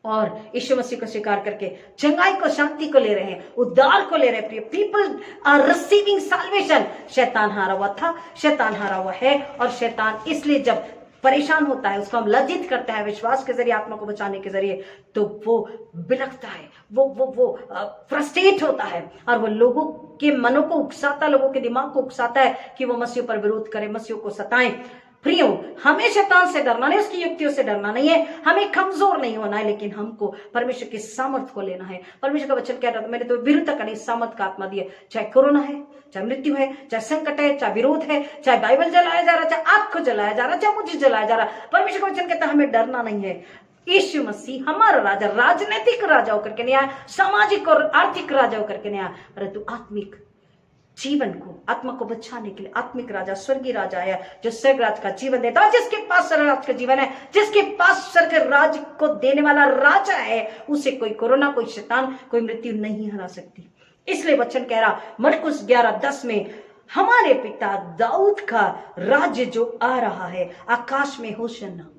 और यीशु मसीह को स्वीकार करके चंगाई को, शांति को ले रहे हैं, उद्धार को ले रहे हैं। People are receiving salvation. शैतान हारा हुआ था, शैतान हारा हुआ है, और शैतान इसलिए जब परेशान होता है, उसको हम लज्जित करते हैं विश्वास के जरिए, आत्मा को बचाने के जरिए, तो वो बिलखता है, वो फ्रस्ट्रेट होता है, और वो लोगों के मनों को उकसाता, लोगों के दिमाग को उकसाता है कि वो मसीह पर विरोध करें, मसीह को सताएं। प्रियो, हमें शैतान से डरना नहीं, उसकी युक्तियों से डरना नहीं है, हमें कमजोर नहीं होना है, लेकिन हमको परमेश्वर की सामर्थ को लेना है। परमेश्वर का वचन कह रहा था, मैंने तो विरुद्ध करने सामर्थ का आत्मा दिया। चाहे कोरोना है, चाहे मृत्यु है, चाहे संकट है, चाहे विरोध है, चाहे बाइबल जलाया जा रहा, चाहे आपको जलाया जा रहा, चाहे मुझे जलाया जा रहा, परमेश्वर का वचन कहता है हमें डरना नहीं है। यीशु मसीह हमारा राजा, राजनीतिक राजा होकर के नहीं आया, सामाजिक और आर्थिक राजा होकर के नहीं आया, परंतु आत्मिक जीवन को, आत्मा को बचाने के लिए आत्मिक राजा, स्वर्गीय राजा आया, जो स्वर्ग राज का जीवन देता है। जिसके पास स्वर्ग राज का जीवन है, जिसके पास स्वर्ग राज को देने वाला राजा है, उसे कोई कोरोना, कोई शैतान, कोई मृत्यु नहीं हरा सकती। इसलिए वचन कह रहा मरकुस 11:10 में, हमारे पिता दाऊद का राज्य जो आ रहा है, आकाश में होशन्ना।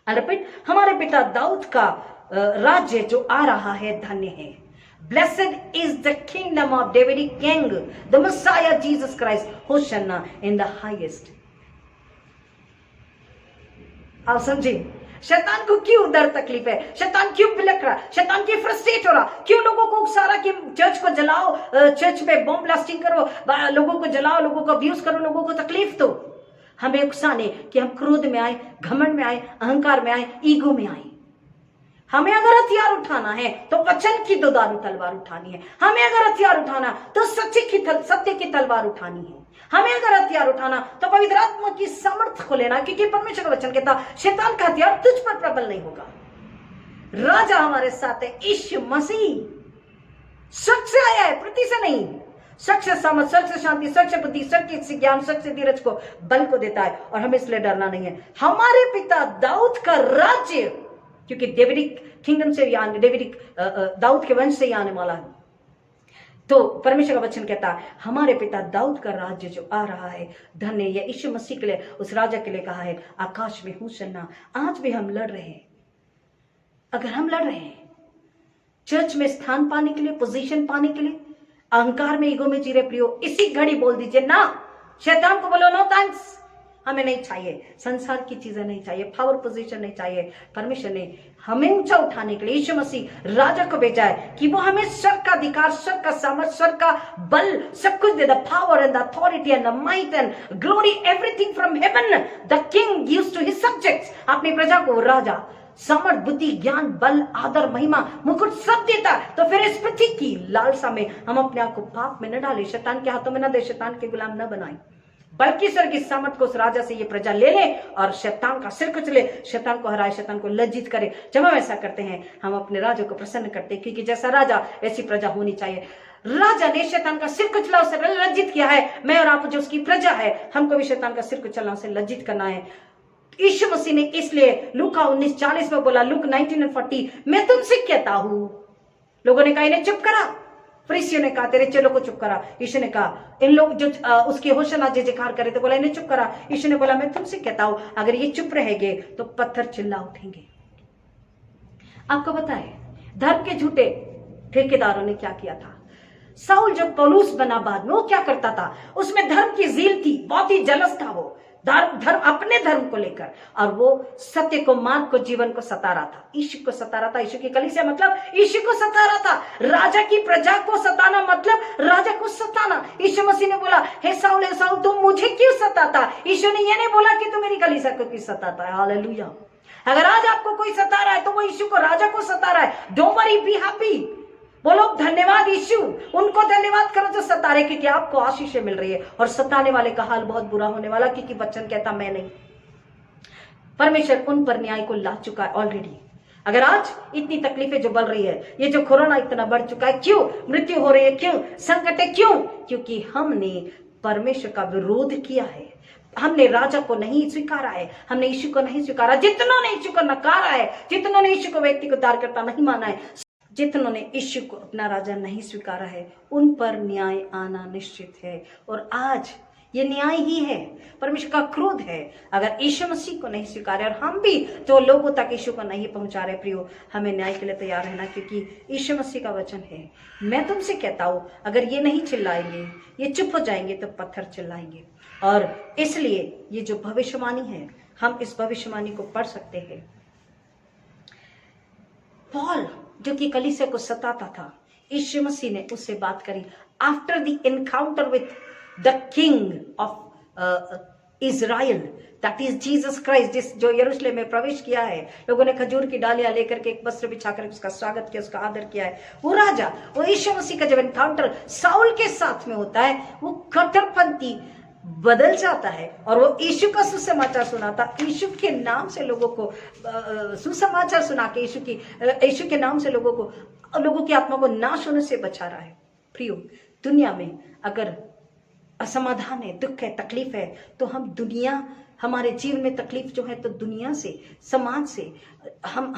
रिपीट, हमारे पिता दाऊद का राज्य जो आ रहा है, धन्य है। Blessed is the kingdom of Davidic King, the Messiah Jesus Christ, Hosanna in the highest. आप समझे, शैतान को क्यों दर्द तकलीफ है, शैतान क्यों बिलक रहा, शैतान क्यों फ्रस्ट्रेट हो रहा, क्यों लोगों को उकसा रहा कि चर्च को जलाओ, चर्च में बॉम्ब ब्लास्टिंग करो, लोगों को जलाओ, लोगों को अब्यूज करो, लोगों को तकलीफ दो। हमें उकसाने कि हम क्रोध में आए, घमंड में आए, अहंकार में आए, ईगो में आए। हमें अगर हथियार उठाना है तो वचन की दुधारू तलवार उठानी है। हमें अगर हथियार उठाना तो सत्य की तलवार उठानी है। हमें अगर हथियार उठाना तो पवित्र आत्मा की सामर्थ्य को लेना, क्योंकि परमेश्वर का वचन कहता शैतान का हथियार तुझ पर प्रबल नहीं होगा। राजा हमारे साथ है, यीशु मसीह सच से आया है, प्रति से नहीं। सच से समझ, सच से शांति, सच से बुद्धि, सच से ज्ञान, सच से धीरज को बल को देता है, और हमें इसलिए डरना नहीं है। हमारे पिता दाऊद का राज्य, क्योंकि डेविडिक किंगडम से डेविडिक दाऊद के वंश से ही आने वाला है, तो परमेश्वर का वचन कहता है हमारे पिता दाऊद का राज्य जो आ रहा है, धन्य है। यीशु मसीह के लिए, उस राजा के लिए कहा है आकाश में होशन्ना। आज भी हम लड़ रहे हैं। अगर हम लड़ रहे हैं चर्च में स्थान पाने के लिए, पोजीशन पाने के लिए, अहंकार में, ईगो में जी रहे प्रियो, इसी घड़ी बोल दीजिए ना। शैतान को बोलो नो थैंक्स, हमें नहीं चाहिए, संसार की चीजें नहीं चाहिए, पावर पोजीशन नहीं चाहिए। परमेश्वर ने हमें ऊंचा उठाने के लिए यीशु मसीह राजा को भेजा है कि वो हमें स्वर्ग का अधिकार, स्वर्ग का सामर्थ, स्वर्ग का बल, सब कुछ दे, the power and the authority and the might and glory, everything from heaven the king gives to his subjects. अपनी प्रजा को राजा समर्थ, बुद्धि, ज्ञान, बल, आदर, महिमा, मुकुट सब देता है। तो फिर इस पृथ्वी की लालसा में हम अपने आप को पाप में न डालें, शैतान के हाथों में न दे, शैतान के गुलाम न बनाएं, बल्कि स्वर्ग की सामर्थ को उस राजा से ये प्रजा ले ले और शैतान का सिर कुचले, शैतान को हराए, शैतान को लज्जित करे। जब हम ऐसा करते हैं हम अपने राजा को प्रसन्न करते हैं, क्योंकि जैसा राजा ऐसी प्रजा होनी चाहिए। राजा ने शैतान का सिर कुचला, उसे लज्जित किया है। मैं और आप जो उसकी प्रजा है, हमको भी शैतान का सिर कुचलना, उसे लज्जित करना है। यीशु मसीह ने इसलिए लूका 19:40 में बोला, लूक 19:40, मैं तुमसे कहता हूं। लोगों ने कहा इन्हें चुप करा, फरीसियों ने कहा तेरे चेलों को चुप करा। यीशु ने कहा इन लोग जो उसकी होशना जयकार करे थे, बोला इन्हें चुप करा। यीशु ने बोला मैं तुमसे कहता हूं अगर ये चुप रहेंगे तो पत्थर चिल्ला उठेंगे। आपको पता है धर्म के झूठे ठेकेदारों ने क्या किया था? साउल जब पौलुस बना बाद में, वो क्या करता था? उसमें धर्म की ज़ील थी, बहुत ही जलस था वो धर्म अपने धर्म को लेकर, और वो सत्य को, मार्ग को, जीवन को सता रहा था, यीशु को सता रहा था। यीशु की कलीसिया मतलब यीशु को सता रहा था। राजा की प्रजा को सताना मतलब राजा को सताना। यीशु मसीह ने बोला हे साउल तुम मुझे क्यों सताता? यीशु ने ये नहीं बोला कि तुम मेरी कलीसिया को क्यों सताता है। हालेलुया। अगर आज आपको कोई सता रहा है तो वो यीशु को, राजा को सता रहा है। Don't worry, be happy. बोलो धन्यवाद यीशु, उनको धन्यवाद करो जो सता रहे, क्योंकि आपको आशीषें मिल रही है, और सताने वाले का हाल बहुत बुरा होने वाला, क्योंकि वचन कहता मैं नहीं, परमेश्वर उन पर न्याय को ला चुका है ऑलरेडी। अगर आज इतनी तकलीफें जो बढ़ रही है, ये जो कोरोना इतना बढ़ चुका है, क्यों मृत्यु हो रही है, क्यों संकट है, क्यों? क्योंकि हमने परमेश्वर का विरोध किया है, हमने राजा को नहीं स्वीकारा है, हमने यीशु को नहीं स्वीकारा। जितनों ने यीशु को नकारा है, जितनों ने यीशु को व्यक्ति को उद्धारकर्ता नहीं माना है, जितनों ने यीशु को अपना राजा नहीं स्वीकारा है, उन पर न्याय आना निश्चित है। और आज ये न्याय ही है, परमेश्वर का क्रोध है अगर यीशु मसीह को नहीं स्वीकारे, और हम भी जो लोगों तक यीशु को नहीं पहुंचा रहे। प्रियो, हमें न्याय के लिए तैयार रहना, क्योंकि यीशु मसीह का वचन है, मैं तुमसे कहता हूं अगर ये नहीं चिल्लाएंगे, ये चुप हो जाएंगे, तो पत्थर चिल्लाएंगे। और इसलिए ये जो भविष्यवाणी है, हम इस भविष्यवाणी को पढ़ सकते हैं। पॉल जो कि कलीसिया को सताता था, यीशु मसीह ने उससे बात करी after the encounter with the king of Israel, that is Jesus Christ, जिस जो यरूशलेम में प्रवेश किया है। लोगों ने खजूर की डालियां लेकर के एक वस्त्र बिछाकर उसका स्वागत किया, उसका आदर किया है। वो राजा, वो यीशु मसीह का जब एनकाउंटर साउल के साथ में होता है, वो कट्टरपंथी बदल जाता है और वो यीशु का सुसमाचार सुनाता, यीशु के नाम से लोगों को सुसमाचार सुना के यीशु के नाम से लोगों की आत्मा को नाश होने से बचा रहा है। प्रियो, दुनिया में अगर असमाधान है, दुख है, तकलीफ है, तो हम दुनिया, हमारे जीवन में तकलीफ जो है, तो दुनिया से, समाज से, हम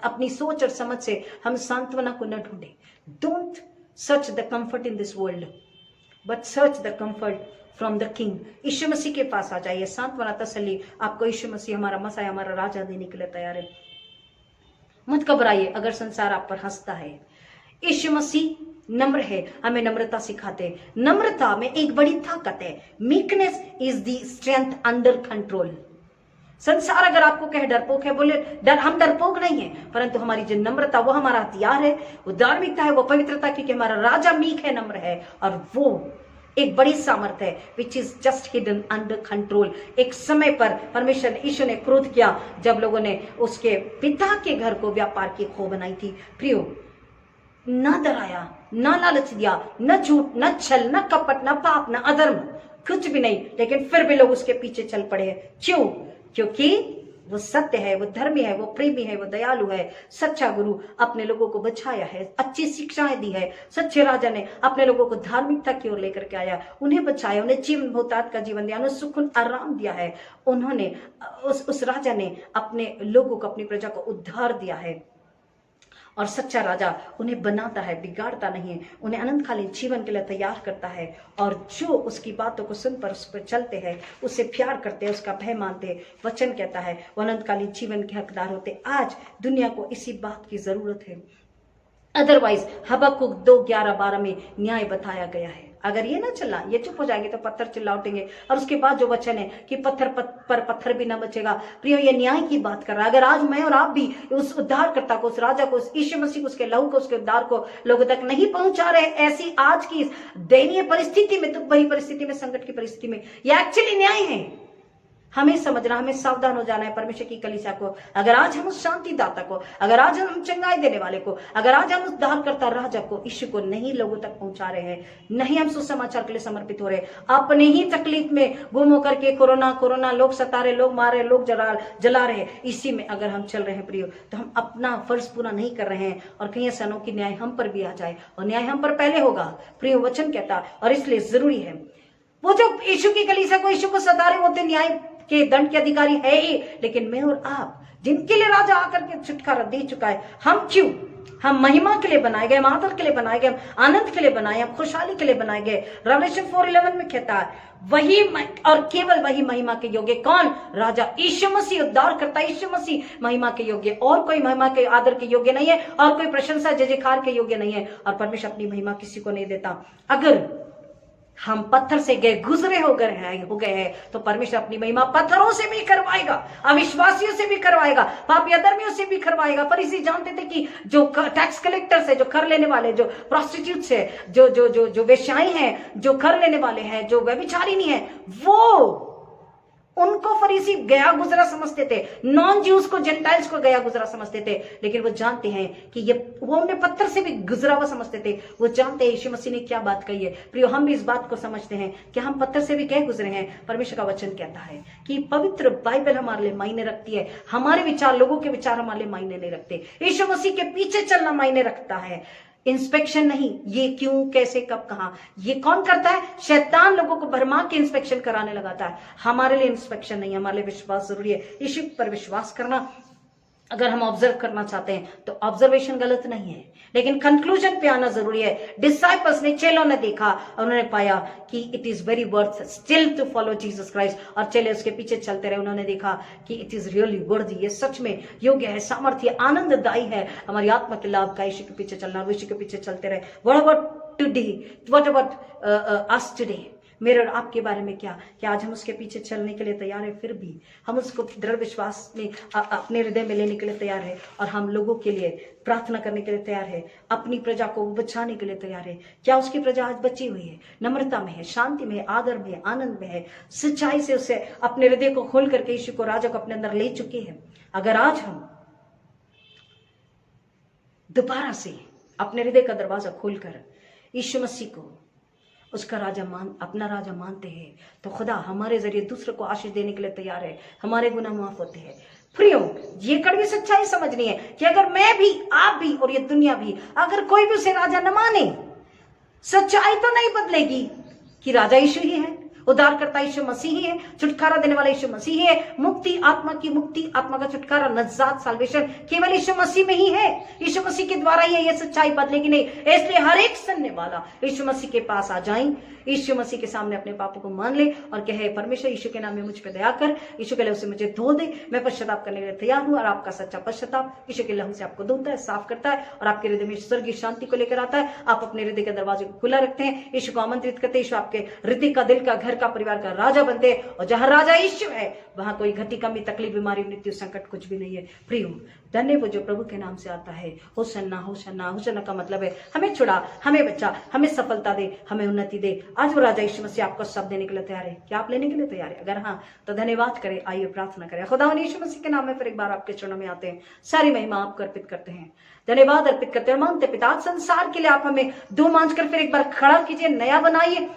अपनी सोच और समझ से हम सांत्वना को न ढूंढे। Don't search the comfort in this world, but search the comfort from the king. यीशु मसीह के पास आ जाइए, सांत्वना, तसल्ली आपको यीशु मसीह हमारा मसाया, हमारा राजा देने के लिए तैयार है। मत घबराइए अगर संसार आप पर हंसता है। यीशु मसीह नम्र है, हमें नम्रता सिखाते हैं। नम्रता में एक बड़ी ताकत है। Meekness is the strength under control. संसार अगर आपको कहे डरपोक है, बोले हम डरपोक नहीं है, परंतु हमारी जो नम्रता वो हमारा हथियार है, वो धार्मिकता है, वो पवित्रता, क्योंकि हमारा राजा मीक है, नम्र है, और वो एक बड़ी सामर्थ है which is just hidden under control. एक समय पर परमेश्वर यीशु ने क्रोध किया जब लोगों ने उसके पिता के घर को व्यापार की खो बनाई थी। प्रियो, न डराया, न लालच दिया, न झूठ, न छल, न कपट, न पाप, न अधर्म, कुछ भी नहीं, लेकिन फिर भी लोग उसके पीछे चल पड़े। क्यों? क्योंकि वो सत्य है, वो धर्मी है, वो प्रेमी है, वो दयालु है, सच्चा गुरु, अपने लोगों को बचाया है, अच्छी शिक्षाएं दी है। सच्चे राजा ने अपने लोगों को धार्मिकता की ओर लेकर के आया, उन्हें बचाया, उन्हें जीवन बहुतायत का जीवन दिया, उन्हें सुख आराम दिया है। उन्होंने उस राजा ने अपने लोगों को, अपनी प्रजा को उद्धार दिया है। और सच्चा राजा उन्हें बनाता है, बिगाड़ता नहीं है, उन्हें अनंतकालीन जीवन के लिए तैयार करता है। और जो उसकी बातों को सुनकर उस पर चलते हैं, उससे प्यार करते हैं, उसका भय मानते हैं, वचन कहता है वो अनंतकालीन जीवन के हकदार होते। आज दुनिया को इसी बात की जरूरत है। अदरवाइज हबक्कुक 2:11-12 में न्याय बताया गया है। अगर ये ना चला, ये चुप हो जाएंगे तो पत्थर चिल्ला उठेंगे। और उसके बाद जो वचन है कि पत्थर पर पत्थर भी ना बचेगा। प्रियो, ये न्याय की बात कर रहा है। अगर आज मैं और आप भी उस उद्धारकर्ता को, उस राजा को, उस यीशु मसीह को, उसके लहू को, उसके उद्धार को लोगों तक नहीं पहुंचा रहे, ऐसी आज की दयनीय परिस्थिति में, दुख भरी परिस्थिति में, संकट की परिस्थिति में, यह एक्चुअली न्याय है। हमें समझना, हमें सावधान हो जाना है परमेश्वर की कलीसिया को। अगर आज हम उस शांति दाता को, अगर आज हम चंगाई देने वाले को, अगर आज हम उस उद्धारकर्ता राजा को, यीशु को नहीं लोगों तक पहुंचा रहे हैं, नहीं हम सुसमाचार के लिए समर्पित हो रहे, अपने ही तकलीफ में गुम होकर के कोरोना लोग सता रहे, लोग मार रहे, लोग जला रहे, इसी में अगर हम चल रहे हैं प्रियो, तो हम अपना फर्ज पूरा नहीं कर रहे हैं। और कहीं ऐसा न हो कि न्याय हम पर भी आ जाए, और न्याय हम पर पहले होगा, प्रियो वचन कहता है। और इसलिए जरूरी है, वो जो यीशु की कलीसिया को, यीशु को सता रहे होते, न्याय के दंड के अधिकारी है ही, लेकिन मैं और आप जिनके लिए राजा आकर के छुटकारा दे चुका है, हम क्यों? हम महिमा के लिए बनाए गए, महातर के लिए बनाए गए, हम आनंद के लिए बनाए, हम खुशहाली के लिए बनाए गए। रेवलेशन 4:11 में कहता है वही और केवल वही महिमा के योग्य। कौन? राजा यीशु मसीह, उद्धार करता यीशु मसीह महिमा के योग्य। और कोई महिमा के आदर के योग्य नहीं है, और कोई प्रशंसा जय जयकार के योग्य नहीं है। और परमेश्वर अपनी महिमा किसी को नहीं देता। अगर हम पत्थर से गुजरे हो गए हैं तो परमेश्वर अपनी महिमा पत्थरों से भी करवाएगा, अविश्वासियों से भी करवाएगा, पापी अधर्मियों से भी करवाएगा। फरीसी जानते थे कि जो टैक्स कलेक्टर्स है, जो कर लेने वाले, जो प्रोस्टिट्यूट्स है, जो वेश्याएं हैं, जो कर लेने वाले हैं, जो व्यभिचारिणी है, वो उनको फरीसी गया गुजरा समझते थे, नॉन ज्यूज को, जेंटाइल्स को गया गुजरा समझते थे। लेकिन वो जानते हैं कि ये, वो उन्हें पत्थर से भी गुजरा हुआ समझते थे। वो जानते हैं यीशु मसीह ने क्या बात कही है। प्रियो, हम भी इस बात को समझते हैं कि हम पत्थर से भी गए गुजरे हैं। परमेश्वर का वचन कहता है कि पवित्र बाइबल हमारे लिए मायने रखती है। हमारे विचार, लोगों के विचार हमारे लिए मायने नहीं रखते। यीशु मसीह के पीछे चलना मायने रखता है, इंस्पेक्शन नहीं। ये क्यों, कैसे, कब, कहां, ये कौन करता है? शैतान लोगों को भरमा के इंस्पेक्शन कराने लगाता है। हमारे लिए इंस्पेक्शन नहीं, हमारे लिए विश्वास जरूरी है। यीशु पर विश्वास करना, अगर हम ऑब्जर्व करना चाहते हैं तो ऑब्जर्वेशन गलत नहीं है, लेकिन कंक्लूजन पे आना जरूरी है। डिसाइपल्स ने, चेलों ने देखा और उन्होंने पाया कि it is very worth still to follow Jesus Christ, और चेले उसके पीछे चलते रहे। उन्होंने देखा कि इट इज रियली वर्दी, ये सच में योग्य है, सामर्थ्य, आनंददायी है हमारी आत्मा के लाभ का यीशु के पीछे चलना। यीशु के पीछे चलते रहे। What about today, what about us today? मेरे और आपके बारे में क्या आज हम उसके पीछे चलने के लिए तैयार है? फिर भी हम उसको दृढ़ विश्वास में अपने हृदय में लेने के लिए तैयार है, और हम लोगों के लिए प्रार्थना करने के लिए तैयार है, अपनी प्रजा को बचाने के लिए तैयार है। क्या उसकी प्रजा आज बची हुई है? नम्रता में है, शांति में है, आदर में है, आनंद में है, सच्चाई से उसे अपने हृदय को खोल करके यीशु को, राजा को अपने अंदर ले चुकी है। अगर आज हम दोबारा से अपने हृदय का दरवाजा खोलकर यीशु मसीह को उसका राजा अपना राजा मानते हैं, तो खुदा हमारे जरिए दूसरों को आशीष देने के लिए तैयार है। हमारे गुनाह माफ होते हैं। प्रियो, ये कड़वी सच्चाई समझनी है कि अगर मैं भी, आप भी और ये दुनिया भी, अगर कोई भी उसे राजा न माने, सच्चाई तो नहीं बदलेगी कि राजा यीशु ही है, उद्धारकर्ता यीशु मसीह ही है, छुटकारा देने वाला यीशु मसीह ही है, मुक्ति, आत्मा का छुटकारा, नजात, साल्वेशन केवल यीशु मसीह में ही है। यीशु मसीह के द्वारा ही है, ये सच्चाई बदलेगी नहीं। इसलिए हर एक सुनने वाला यीशु मसीह के पास आ जाए, यीशु मसीह के सामने अपने पापों को मान ले और कहे, परमेश्वर यीशु के नाम में मुझ पे दया कर, यीशु के लहू से मुझे धो दे, मैं पश्चाताप करने के लिए तैयार हूं। और आपका सच्चा पश्चाताप यीशु के लहू से आपको धोता है, साफ करता है, और आपके हृदय में स्वर्गीय शांति को लेकर आता है। आप अपने हृदय के दरवाजे को खुला रखते हैं, यीशु को आमंत्रित करते हैं, यीशु आपके हृदय का, दिल का घर घर का परिवार का राजा बनते, और जहां राजा यीशु है वहां कोई घटी कमी तकलीफ बीमारी मृत्यु संकट कुछ भी नहीं है। प्रियो धन्य वो जो प्रभु के नाम से आता है। होशन्ना होशन्ना होशन्ना का मतलब है हमें छुड़ा, हमें बचा, हमें सफलता दे, हमें उन्नति दे। आज वो राजा यीशु मसीह आपको सब देने के लिए तैयार है। क्या आप लेने के लिए तैयार है? अगर हाँ तो धन्यवाद करें। आइए प्रार्थना करें। खुदावंद यीशु मसीह के नाम में फिर एक बार आपके चरणों में आते हैं, सारी महिमा आपको अर्पित करते हैं, धन्यवाद अर्पित करते हैं। मांगते पिता संसार के लिए आप हमें दो मांझ कर फिर एक बार खड़ा कीजिए, नया बनाइए,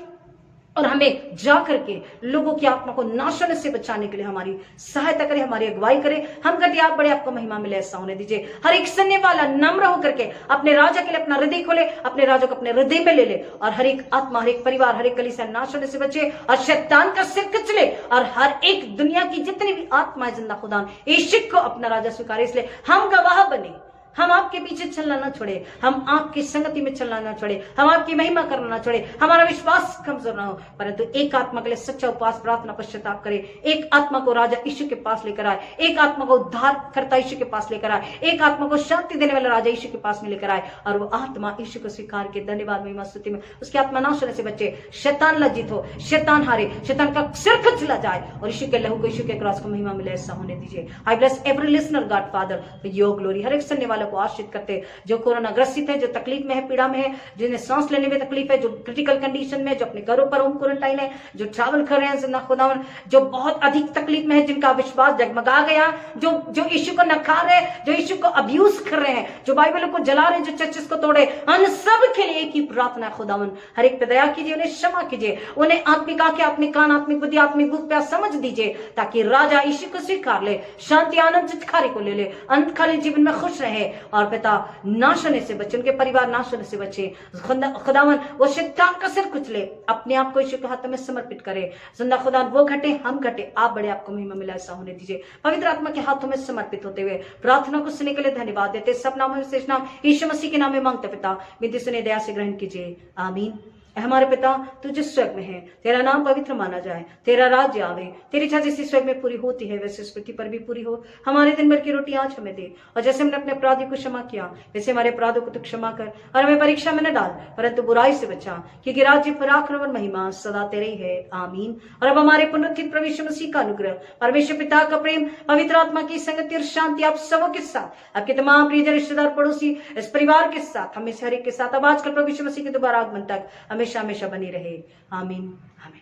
और हमें जा करके लोगों की आत्मा को नाश होने से बचाने के लिए हमारी सहायता करें, हमारी अगुवाई करें। हम घटे आप बड़े, आपको महिमा मिले, ऐसा होने दीजिए। हर एक सुनने वाला नम्र होकर के अपने राजा के लिए अपना हृदय खोले, अपने राजा को अपने हृदय में ले ले, और हर एक आत्मा, हर एक परिवार, हर एक कलीसिया नाश होने से बचे और शैतान का सिर कुचले, और हर एक दुनिया की जितनी भी आत्माएं जिंदा खुदा यीशु को अपना राजा स्वीकारे। इसलिए हम गवाह बने, हम आपके पीछे चलना ना छोड़े, हम आपकी संगति में चलना ना छोड़े, हम आपकी महिमा करना ना छोड़े, हमारा विश्वास कमजोर ना हो, परंतु एक आत्मा के लिए सच्चा उपवास प्रार्थना पश्चाताप करे। एक आत्मा को राजा यीशु के पास लेकर आए, एक आत्मा को उद्धार करता यीशु के पास लेकर आए, एक आत्मा को शांति देने वाला राजा यीशु के पास में लेकर आए, और वो आत्मा यीशु को स्वीकार के धन्यवाद महिमा स्तुति में उसकी आत्मा नाश होने से बचे, शैतान लज्जित हो, शैतान हारे, शैतान का सिर कुचला जाए, और यीशु के लहू को, यीशु के क्रॉस को महिमा मिले, ऐसा होने दीजिए। I bless every listener God Father for your glory. हर एक सुनने वालों को आश्रित करते, जो कोरोना ग्रसित है, जो तकलीफ में है, पीड़ा में है, जिन्हें सांस लेने में तकलीफ है, जो क्रिटिकल कंडीशन में, जो अपने घरों पर होम क्वारंटाइन है, जो ट्रैवल कर रहे हैं खुदावन, जो बहुत अधिक तकलीफ में है, जिनका विश्वास जगमगा गया, जो यीशु को नकार रहे, जो यीशु को अब्यूज कर रहे हैं, जो बाइबल को जला रहे हैं, जो चर्चेस को तोड़े, उन सब के लिए एक ही प्रार्थना खुदावन, हर एक पे दया कीजिए, उन्हें क्षमा कीजिए, उन्हें आत्मिक आंखें, आत्मिक कान, आत्मिक बुद्धि, आत्मिक भूख प्यास समझ दीजिए, ताकि राजा यीशु को स्वीकार ले, शांति आनंद चित्कारी को ले ले, अंतकालीन जीवन में खुश रहे, और पिता नाश होने से बचे, उनके परिवार नाश होने से बचे। खुदावन वो शैतान का सिर कुचले, अपने आप को यीशु के हाथों में समर्पित करे। जिंदा खुदा वो घटे, हम घटे, आप बड़े, आपको महिमा मिला, ऐसा होने दीजिए। पवित्र आत्मा के हाथों में समर्पित होते हुए प्रार्थना को सुनने के लिए धन्यवाद देते, सब नामों में विशेष नाम यीशु मसीह के नाम में मांगते पिता, विनती सुने, दया से ग्रहण कीजिए, आमीन। हमारे पिता तू जिस स्वर्ग में है, तेरा नाम पवित्र माना जाए, तेरा राज्य आवे, तेरी इच्छा जैसी स्वर्ग में पूरी होती है वैसे इस पृथ्वी पर भी पूरी हो। हमारे दिन भर की रोटी आज हमें दे, और जैसे हमने अपने अपराधी को क्षमा किया वैसे हमारे अपराधों को तू क्षमा कर, और हमें परीक्षा में न डाल परंतु बुराई से बचा, क्योंकि राज्य, पराक्रम और महिमा सदा तेरे ही है, आमीन। और अब हमारे पुनरुत्थित प्रभु यीशु मसीह का अनुग्रह, परमेश्वर पिता का प्रेम, पवित्र आत्मा की संगति और शांति आप सबों के साथ, आपके तमाम प्रियजन, रिश्तेदार, पड़ोसी, इस परिवार के साथ, हमें हर एक के साथ, अब आजकल प्रभु यीशु मसीह के दोबारा आगमन तक हमेशा हमेशा बनी रहे, आमीन, आमीन।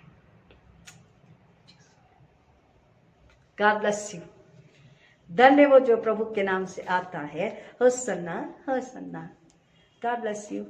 God bless you. धन्य वो जो प्रभु के नाम से आता है। Hosanna Hosanna. God bless you.